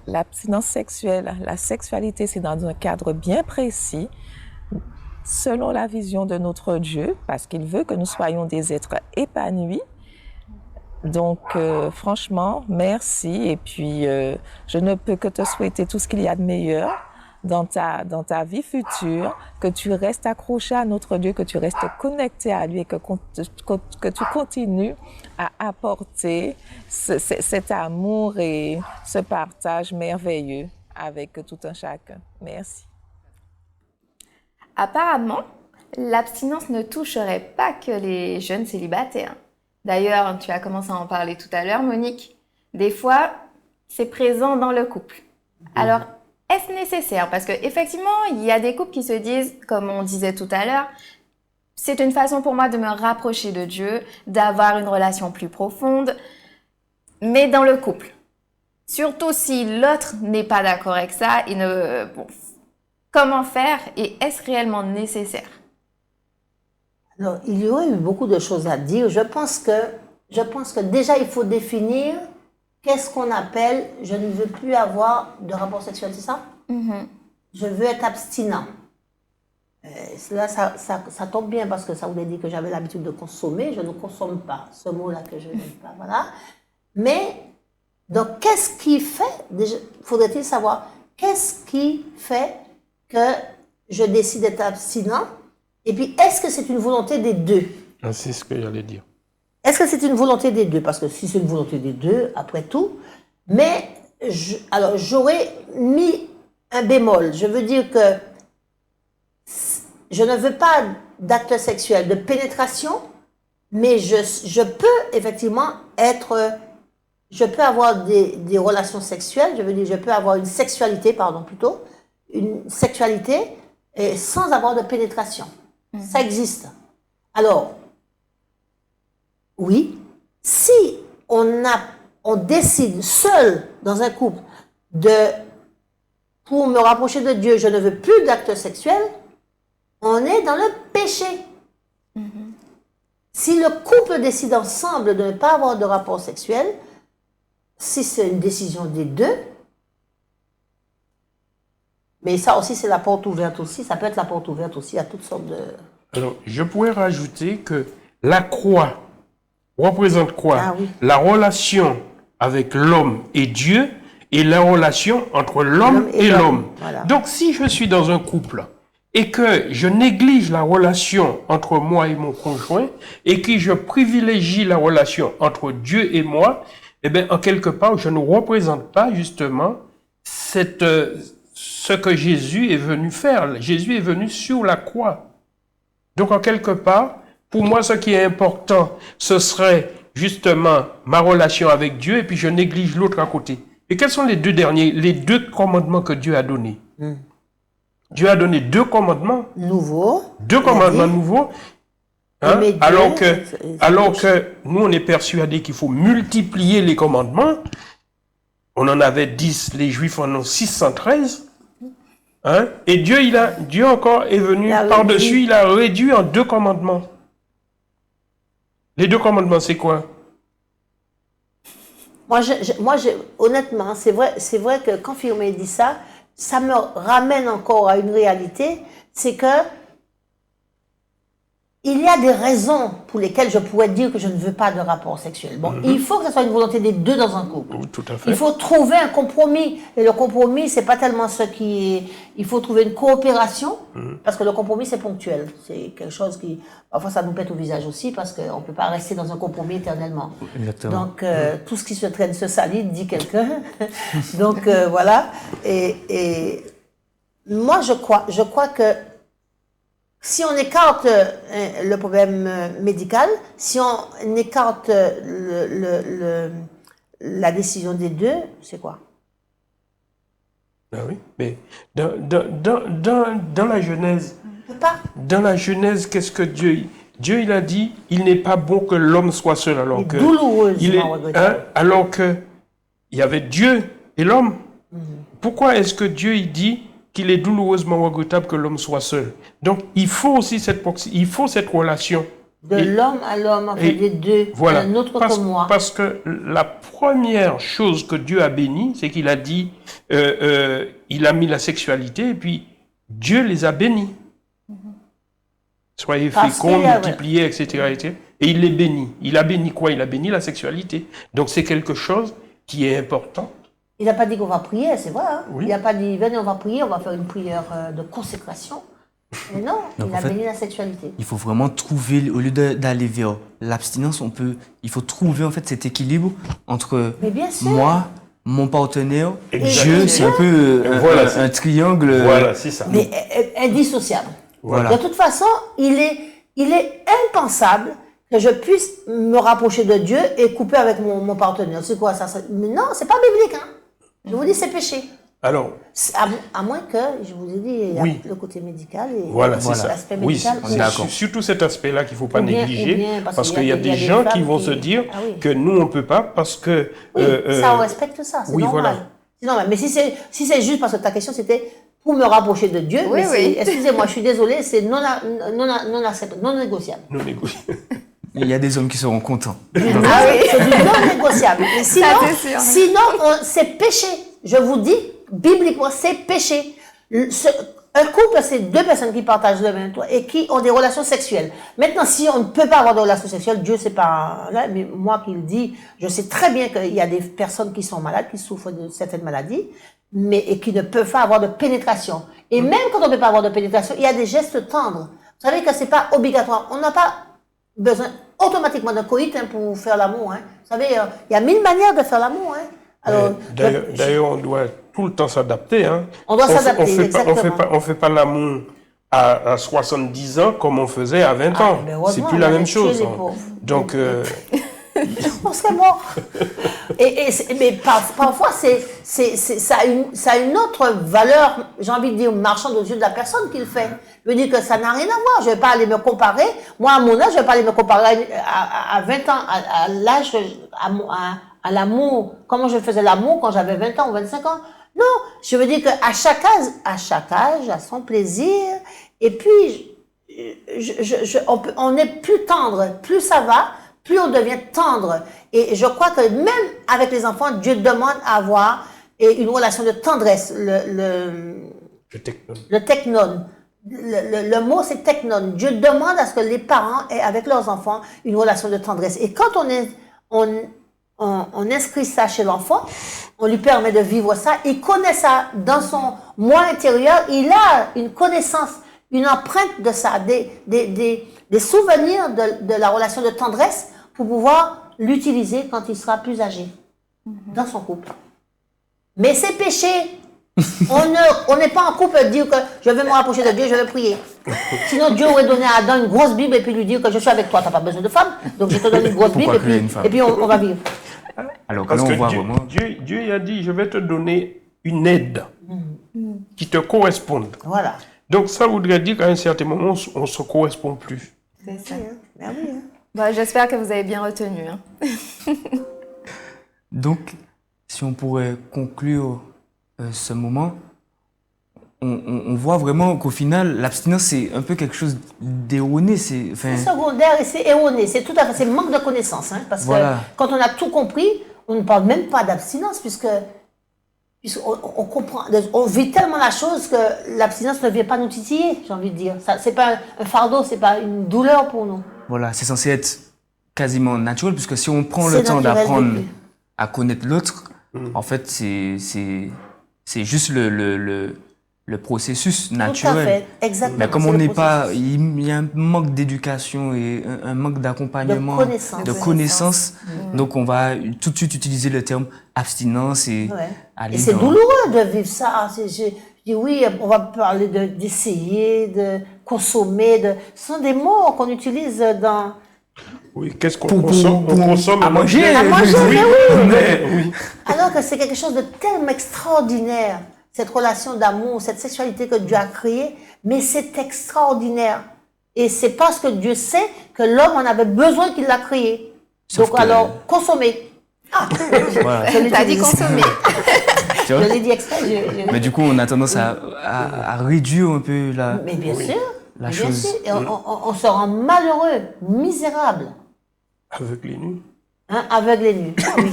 L'abstinence sexuelle, la sexualité, c'est dans un cadre bien précis, selon la vision de notre Dieu, parce qu'il veut que nous soyons des êtres épanouis. Donc, franchement, merci. Et puis, je ne peux que te souhaiter tout ce qu'il y a de meilleur dans ta vie future, que tu restes accroché à notre Dieu, que tu restes connecté à lui et que tu continues à apporter cet amour et ce partage merveilleux avec tout un chacun. Merci. apparemment, l'abstinence ne toucherait pas que les jeunes célibataires. D'ailleurs, tu as commencé à en parler tout à l'heure, Monique. Des fois, c'est présent dans le couple. Alors, est-ce nécessaire? Parce qu'effectivement, il y a des couples qui se disent, comme on disait tout à l'heure, c'est une façon pour moi de me rapprocher de Dieu, d'avoir une relation plus profonde, mais dans le couple. Surtout si l'autre n'est pas d'accord avec ça, comment faire et est-ce réellement nécessaire? Alors, il y aurait eu beaucoup de choses à dire. Je pense que déjà, il faut définir qu'est-ce qu'on appelle « je ne veux plus avoir de rapport sexuel », c'est ça? Je veux être abstinent. Là, ça tombe bien parce que ça voulait dire que j'avais l'habitude de consommer. Je ne consomme pas. Ce mot-là que je n'aime pas, voilà. Mais, donc, qu'est-ce qui fait, déjà, faudrait-il savoir, qu'est-ce qui fait que je décide d'être abstinent? Et puis, est-ce que c'est une volonté des deux? C'est ce que j'allais dire. Est-ce que c'est une volonté des deux? Parce que si c'est une volonté des deux, après tout, mais alors j'aurais mis un bémol. Je veux dire que je ne veux pas d'acte sexuel, de pénétration, mais je peux effectivement je peux avoir des relations sexuelles, je veux dire, je peux avoir une sexualité, sans avoir de pénétration. Ça existe. Alors, oui, si on décide seul dans un couple pour me rapprocher de Dieu, je ne veux plus d'acte sexuel, on est dans le péché. Si le couple décide ensemble de ne pas avoir de rapport sexuel, si c'est une décision des deux, mais ça aussi c'est la porte ouverte aussi, ça peut être la porte ouverte aussi à toutes sortes de... Alors, je pourrais rajouter que la croix représente quoi? Ah oui. La relation avec l'homme et Dieu et la relation entre l'homme et l'homme. Voilà. Donc, si je suis dans un couple et que je néglige la relation entre moi et mon conjoint et que je privilégie la relation entre Dieu et moi, eh bien, en quelque part, je ne représente pas justement ce que Jésus est venu faire. Jésus est venu sur la croix. Donc, en quelque part, pour moi, ce qui est important, ce serait justement ma relation avec Dieu et puis je néglige l'autre à côté. Et quels sont les deux commandements que Dieu a donnés? Dieu a donné 2 commandements. Nouveau. 2 commandements nouveaux. Hein? Alors que nous, on est persuadés qu'il faut multiplier les commandements. On en avait 10, les Juifs en ont 613. Hein? Et Dieu encore est venu par-dessus, il a réduit en 2 commandements. Les 2 commandements, c'est quoi? Moi, honnêtement, c'est vrai que quand Firmé dit ça, ça me ramène encore à une réalité, c'est que il y a des raisons pour lesquelles je pourrais dire que je ne veux pas de rapport sexuel. Bon, il faut que ce soit une volonté des deux dans un couple. Oui, tout à fait. Il faut trouver un compromis. Et le compromis, c'est pas tellement ce qui est... Il faut trouver une coopération, parce que le compromis, c'est ponctuel. C'est quelque chose qui... Parfois, ça nous pète au visage aussi, parce qu'on ne peut pas rester dans un compromis éternellement. Exactement. Donc, tout ce qui se traîne se salit, dit quelqu'un. Donc, voilà. Et moi, je crois que si on écarte le problème médical, si on écarte la décision des deux, c'est quoi? Ah oui, mais dans la Genèse, dans la Genèse, qu'est-ce que Dieu il a dit, il n'est pas bon que l'homme soit seul, alors que alors que il y avait Dieu et l'homme. Pourquoi est-ce que Dieu il dit qu'il est douloureusement regrettable que l'homme soit seul? Donc il faut aussi cette relation de l'homme à l'homme, en fait, des deux, voilà, un autre que moi. Parce que la première chose que Dieu a bénie, c'est qu'il a dit, il a mis la sexualité et puis Dieu les a bénis. Soyez féconds, multipliez, etc. Et il les bénit. Il a béni quoi? Il a béni la sexualité. Donc c'est quelque chose qui est important. Il n'a pas dit qu'on va prier, c'est vrai. Hein? Oui. Il n'a pas dit, venez, on va prier, on va faire une prière de consécration. Mais non, Donc, il a béni la sexualité. Il faut vraiment trouver, au lieu d'aller vers l'abstinence, il faut trouver en fait cet équilibre entre moi, mon partenaire, Exactement. Dieu. C'est un peu un triangle. Voilà, c'est ça. Mais indissociable. Voilà. De toute façon, il est impensable que je puisse me rapprocher de Dieu et couper avec mon partenaire. C'est quoi ça? Mais non, c'est pas biblique. Hein. Je vous dis, c'est péché. Alors, À moins que, je vous ai dit, il y a Oui. le côté médical et voilà, c'est ça. l'aspect Oui, médical. c'est d'accord. surtout cet aspect-là qu'il ne faut pas Ou bien- négliger, ou bien, parce parce qu'il qu'il y a des gens qui femmes vont qui- se dire Ah oui. que nous, on ne peut pas parce que... Oui, ça, on respecte ça, c'est oui, normal. voilà. C'est normal. Mais si c'est juste parce que ta question, c'était pour me rapprocher de Dieu, Oui, mais oui. excusez-moi, je suis désolée, c'est non acceptable, non négociable. nous négocions. Il y a des hommes qui seront contents. Ah oui, c'est du non négociable. Mais sinon, c'est sûr. c'est péché. Je vous dis, bibliquement, c'est péché. Un couple, c'est deux personnes qui partagent le même toit et qui ont des relations sexuelles. Maintenant, si on ne peut pas avoir de relations sexuelles, Dieu, c'est pas là, mais moi qui le dis, je sais très bien qu'il y a des personnes qui sont malades, qui souffrent de certaines maladies, et qui ne peuvent pas avoir de pénétration. Et même quand on ne peut pas avoir de pénétration, il y a des gestes tendres. Vous savez que c'est pas obligatoire. On n'a pas besoin automatiquement d'un coït pour faire l'amour. Hein. Vous savez, il y a 1000 manières de faire l'amour. Hein. Alors, D'ailleurs, on doit tout le temps s'adapter. Hein. On doit s'adapter, exactement. On fait pas l'amour à 70 ans comme on faisait à 20 ans. ben C'est heureusement, plus on la a même tué chose. les Hein. pauvres. Donc, on serait mort. Mais parfois, ça a une autre valeur, j'ai envie de dire, marchande aux yeux de la personne qui le fait. Je veux dire que ça n'a rien à voir. Je ne vais pas aller me comparer. Moi, à mon âge, je ne vais pas aller me comparer à 20 ans, à l'âge, à l'amour. Comment je faisais l'amour quand j'avais 20 ans ou 25 ans. Non, je veux dire qu'à chaque âge, à son plaisir. Et puis, on est plus tendre. Plus ça va, plus on devient tendre. Et je crois que même avec les enfants, Dieu demande à avoir une relation de tendresse. Le technon. Le mot, c'est technon. Dieu demande à ce que les parents aient avec leurs enfants une relation de tendresse. Et quand on inscrit ça chez l'enfant, on lui permet de vivre ça, il connaît ça dans son moi intérieur, il a une connaissance, une empreinte de ça, des souvenirs de la relation de tendresse pour pouvoir l'utiliser quand il sera plus âgé dans son couple. Mais c'est péché. On n'est pas en couple à dire que je vais me rapprocher de Dieu, je vais prier. Sinon, Dieu aurait donné à Adam une grosse Bible et puis lui dire que je suis avec toi, tu n'as pas besoin de femme. Donc je te donne une grosse Pourquoi Bible créer une femme? et puis on va vivre. Alors que parce là, on que voit vraiment... Dieu il a dit, je vais te donner une aide qui te corresponde. Voilà. Donc, ça voudrait dire qu'à un certain moment, on ne se correspond plus. C'est ça. Ben oui, hein. Bah, j'espère que vous avez bien retenu. Hein. Donc, si on pourrait conclure ce moment, on voit vraiment qu'au final, l'abstinence, c'est un peu quelque chose d'erroné. C'est secondaire et c'est erroné. C'est tout à fait, c'est manque de connaissance. Hein, parce Voilà. que quand on a tout compris, on ne parle même pas d'abstinence puisqu'on comprend, on vit tellement la chose que l'abstinence ne vient pas nous titiller, j'ai envie de dire. Ça, c'est pas un fardeau, c'est pas une douleur pour nous. Voilà, c'est censé être quasiment naturel, puisque si on prend C'est le temps naturel d'apprendre depuis. à connaître l'autre, en fait, c'est juste le processus naturel. Tout à fait, exactement. Mais comme c'est on le n'est pas, processus. il y a un manque d'éducation et un manque d'accompagnement, De connaissance, donc on va tout de suite utiliser le terme abstinence et Ouais. aller Et c'est dans- douloureux de vivre ça. Je dis oui, on va parler d'essayer, de consommer. Ce sont des mots qu'on utilise dans... Oui, qu'est-ce qu'on Pour- consomme? pour- On consomme à manger. À manger, Oui, mais oui. Oui. Alors que c'est quelque chose de tellement extraordinaire, cette relation d'amour, cette sexualité que Dieu a créée, mais c'est extraordinaire. Et c'est parce que Dieu sait que l'homme en avait besoin qu'il l'a créé. Sauf Donc que- alors, consommer. Ah, Voilà. je l'ai T'as dit dit consommer. Tu vois? Je l'ai dit exprès. Mais du coup, on a tendance à réduire un peu Mais bien sûr. la mais chose. bien sûr. Et on se rend malheureux, misérable, Avec les nuits. hein, aveugle et nu. Ah oui.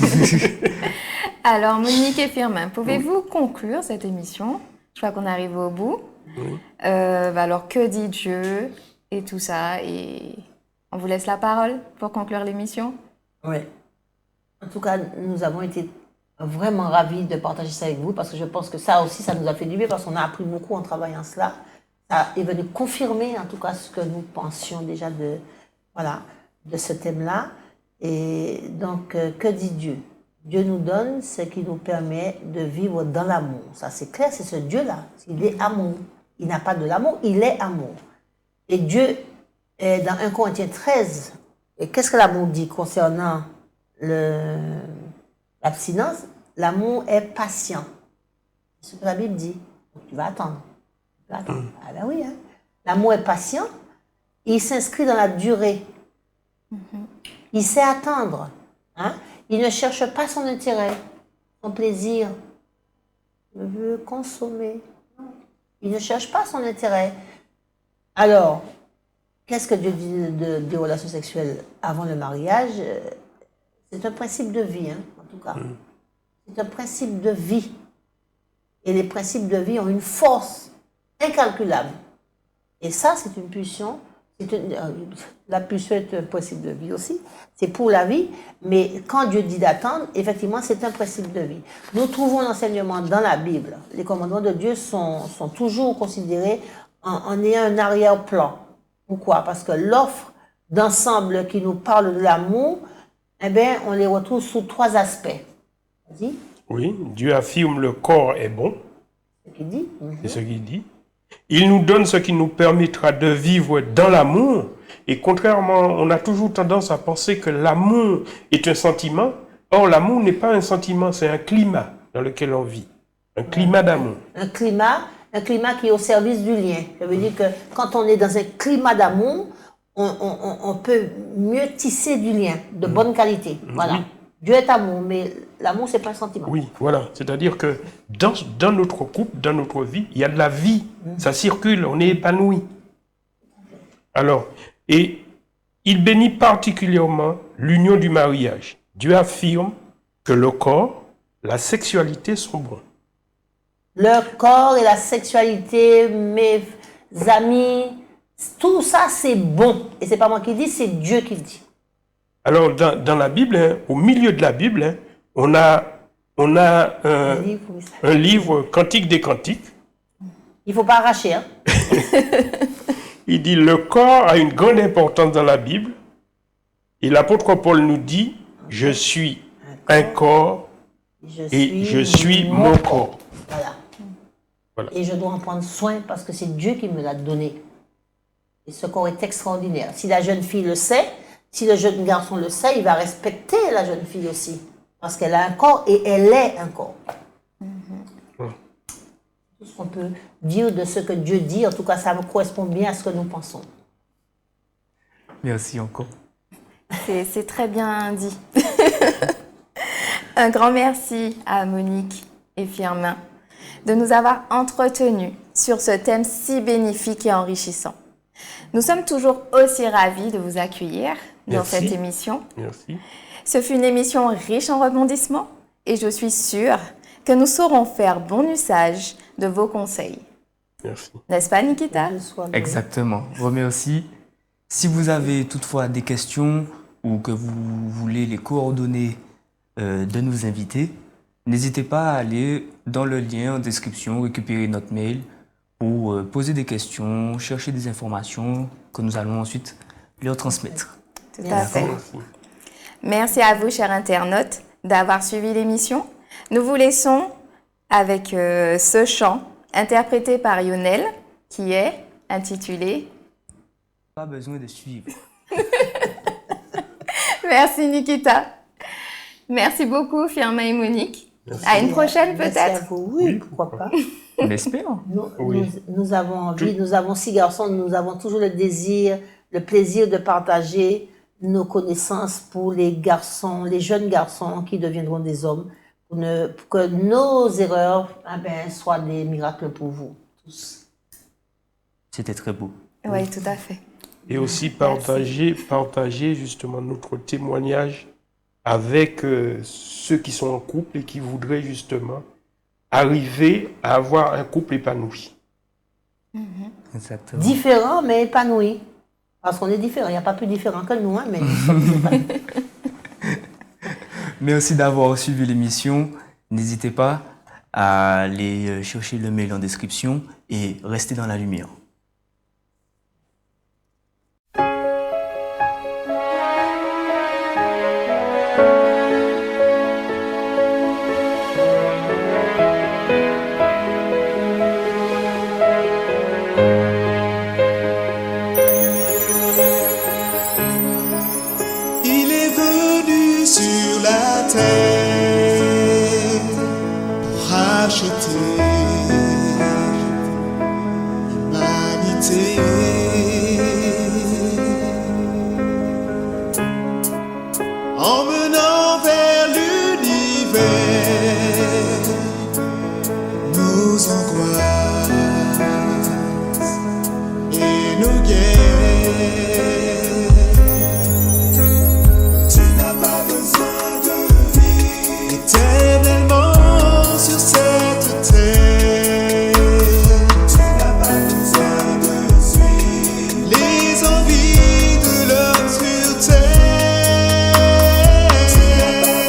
Alors, Monique et Firmin, pouvez-vous conclure cette émission? Je crois qu'on arrive au bout. Alors, que dit Dieu et tout ça? Et on vous laisse la parole pour conclure l'émission. Oui. En tout cas, nous avons été vraiment ravis de partager ça avec vous parce que je pense que ça aussi, ça nous a fait du bien parce qu'on a appris beaucoup en travaillant cela. Ça est venu confirmer en tout cas ce que nous pensions déjà de ce thème-là. Et donc, que dit Dieu? Dieu nous donne ce qui nous permet de vivre dans l'amour. Ça, c'est clair, c'est ce Dieu-là. Il est amour. Il n'a pas de l'amour, il est amour. Et Dieu, dans 1 Corinthiens 13, et qu'est-ce que l'amour dit concernant l'abstinence? L'amour est patient. C'est ce que la Bible dit. Donc, tu vas attendre. Ah ben oui, hein. L'amour est patient. Il s'inscrit dans la durée. Il sait attendre. Hein? Il ne cherche pas son intérêt, son plaisir. Il veut consommer. Il ne cherche pas son intérêt. Alors, qu'est-ce que Dieu dit des relations sexuelles avant le mariage? C'est un principe de vie, hein, en tout cas. C'est un principe de vie. Et les principes de vie ont une force incalculable. Et ça, c'est une pulsion. La pulsion est un principe de vie aussi. C'est pour la vie. Mais quand Dieu dit d'attendre, effectivement, c'est un principe de vie. Nous trouvons l'enseignement dans la Bible. Les commandements de Dieu sont toujours considérés en ayant un arrière-plan. Pourquoi? Parce que l'offre d'ensemble qui nous parle de l'amour, eh bien, on les retrouve sous 3 aspects. Vas-y. Oui, Dieu affirme le corps est bon. C'est ce qu'il dit. C'est ce qu'il dit. Il nous donne ce qui nous permettra de vivre dans l'amour. Et contrairement, on a toujours tendance à penser que l'amour est un sentiment. Or, l'amour n'est pas un sentiment, c'est un climat dans lequel on vit. Un climat d'amour. Un climat qui est au service du lien. Ça veut dire que quand on est dans un climat d'amour, on peut mieux tisser du lien de bonne qualité. Voilà. Oui. Dieu est amour, mais l'amour, c'est pas un sentiment. Oui, voilà. C'est-à-dire que dans notre couple, dans notre vie, il y a de la vie. Ça circule, on est épanoui. Alors, et il bénit particulièrement l'union du mariage. Dieu affirme que le corps, la sexualité sont bons. Le corps et la sexualité, mes amis, tout ça, c'est bon. Et c'est pas moi qui dis, c'est Dieu qui le dit. Alors, dans la Bible, hein, au milieu de la Bible, hein, on a un livre, Cantique des Cantiques. Il ne faut pas arracher. Hein. Il dit, le corps a une grande importance dans la Bible. Et l'apôtre Paul nous dit, je suis un corps et je suis mon corps. Voilà. Et je dois en prendre soin parce que c'est Dieu qui me l'a donné. Et ce corps est extraordinaire. Si la jeune fille le sait, si le jeune garçon le sait, il va respecter la jeune fille aussi. Parce qu'elle a un corps et elle est un corps. Tout ce qu'on peut dire de ce que Dieu dit, en tout cas, ça me correspond bien à ce que nous pensons. Merci encore. C'est très bien dit. Un grand merci à Monique et Firmin de nous avoir entretenus sur ce thème si bénéfique et enrichissant. Nous sommes toujours aussi ravis de vous accueillir dans cette émission. Merci. Ce fut une émission riche en rebondissements et je suis sûre que nous saurons faire bon usage de vos conseils. Merci. N'est-ce pas, Nikita? Exactement. Remets aussi. Si vous avez toutefois des questions ou que vous voulez les coordonnées de nos invités, n'hésitez pas à aller dans le lien en description, récupérer notre mail pour poser des questions, chercher des informations que nous allons ensuite leur transmettre. Tout à fait. Merci à vous, chers internautes, d'avoir suivi l'émission. Nous vous laissons avec ce chant interprété par Lionel qui est intitulé « Pas besoin de suivre ». Merci, Nikita. Merci beaucoup, Firmin et Monique. Merci. À une prochaine, peut-être. Merci à vous. Oui, pourquoi pas. On espère. Nous avons envie, nous avons 6 garçons, nous avons toujours le désir, le plaisir de partager nos connaissances pour les garçons, les jeunes garçons qui deviendront des hommes, pour que nos erreurs soient des miracles pour vous tous. C'était très beau. Oui, tout à fait. Et aussi partager justement notre témoignage avec ceux qui sont en couple et qui voudraient justement arriver à avoir un couple épanoui. Exactement. Différent mais épanoui. Parce qu'on est différents, il n'y a pas plus différent que nous, hein, mais Merci d'avoir suivi l'émission. N'hésitez pas à aller chercher le mail en description et restez dans la lumière. la terre pour racheter l'humanité. Emmenant vers l'univers nos angoisses et nos guerres. Tu n'as pas besoin de vivre éternellement sur cette terre. Tu n'as pas besoin de suivre les envies de l'homme sur terre. Tu n'as pas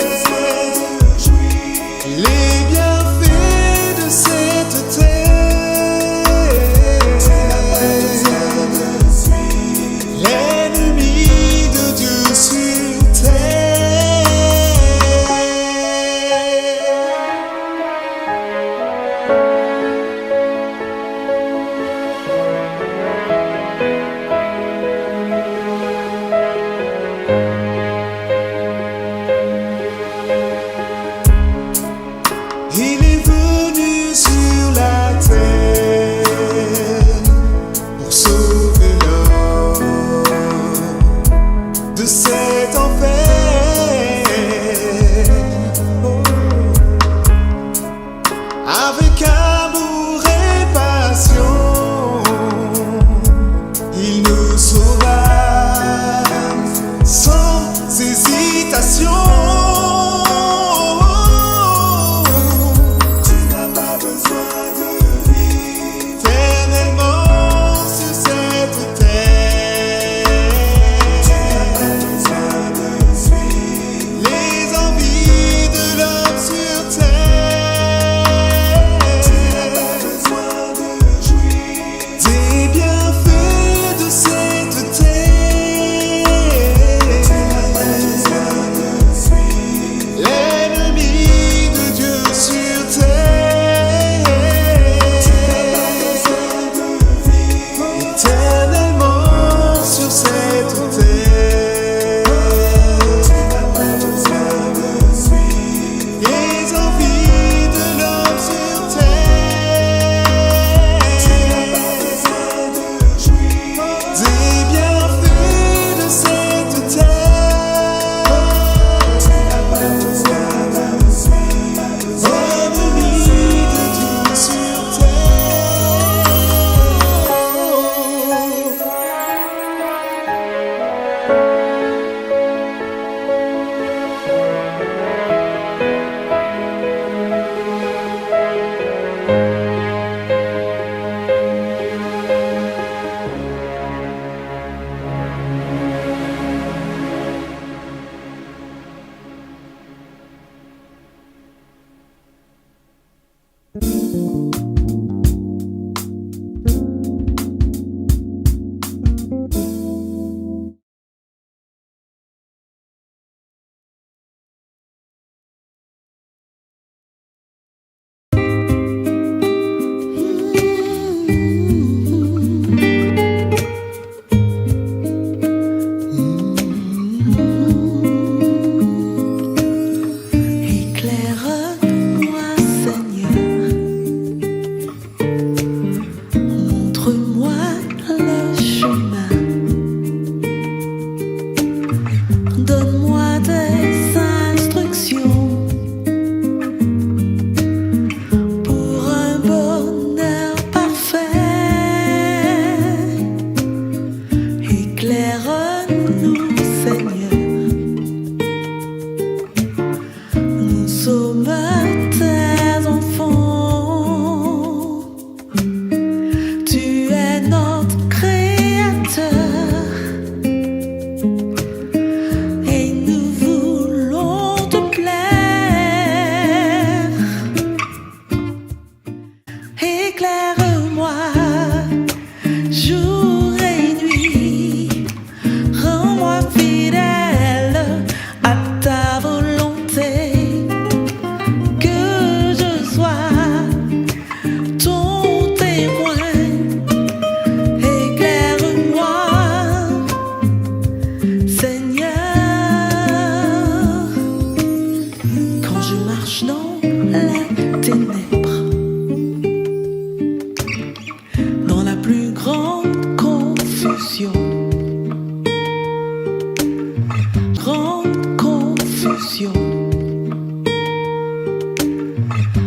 direction.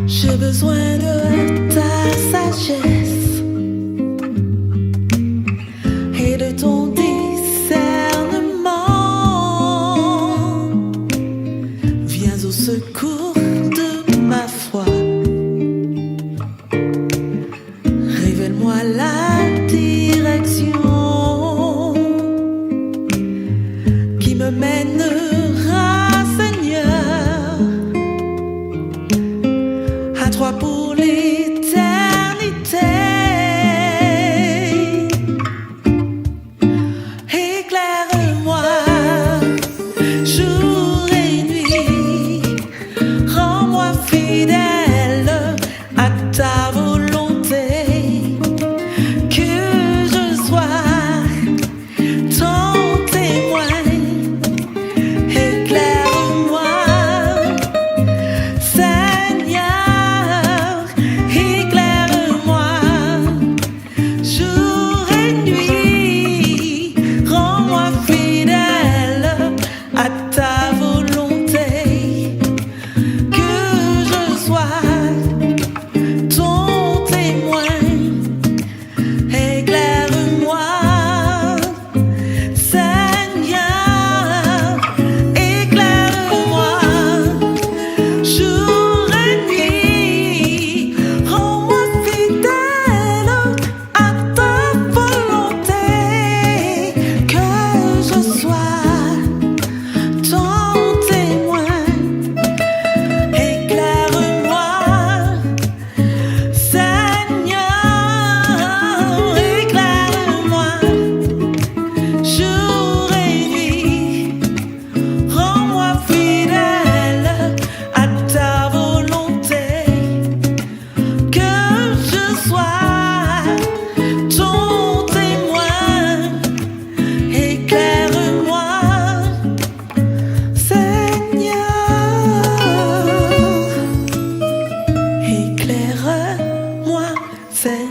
J'ai besoin de ta sagesse et de ton discernement. Viens au secours de ma foi. Révèle-moi la direction qui me mènera, Seigneur, à toi pour l'éternité. Éclaire-moi jour et nuit, rends-moi fidèle à ta volonté, que je sois ton témoin. Éclaire-moi, Seigneur, éclaire-moi jour et nuit, rends-moi fidèle à ta volonté, que je sois ton témoin. Éclaire-moi, Seigneur, éclaire-moi jour et nuit, rends-moi fidèle à ta volonté, que je sois ton témoin. Éclaire-moi, Seigneur, éclaire-moi jour et nuit, rends-moi fidèle à ta volonté, que je sois ton témoin. Éclaire-moi, Seigneur, éclaire-moi, Seigneur.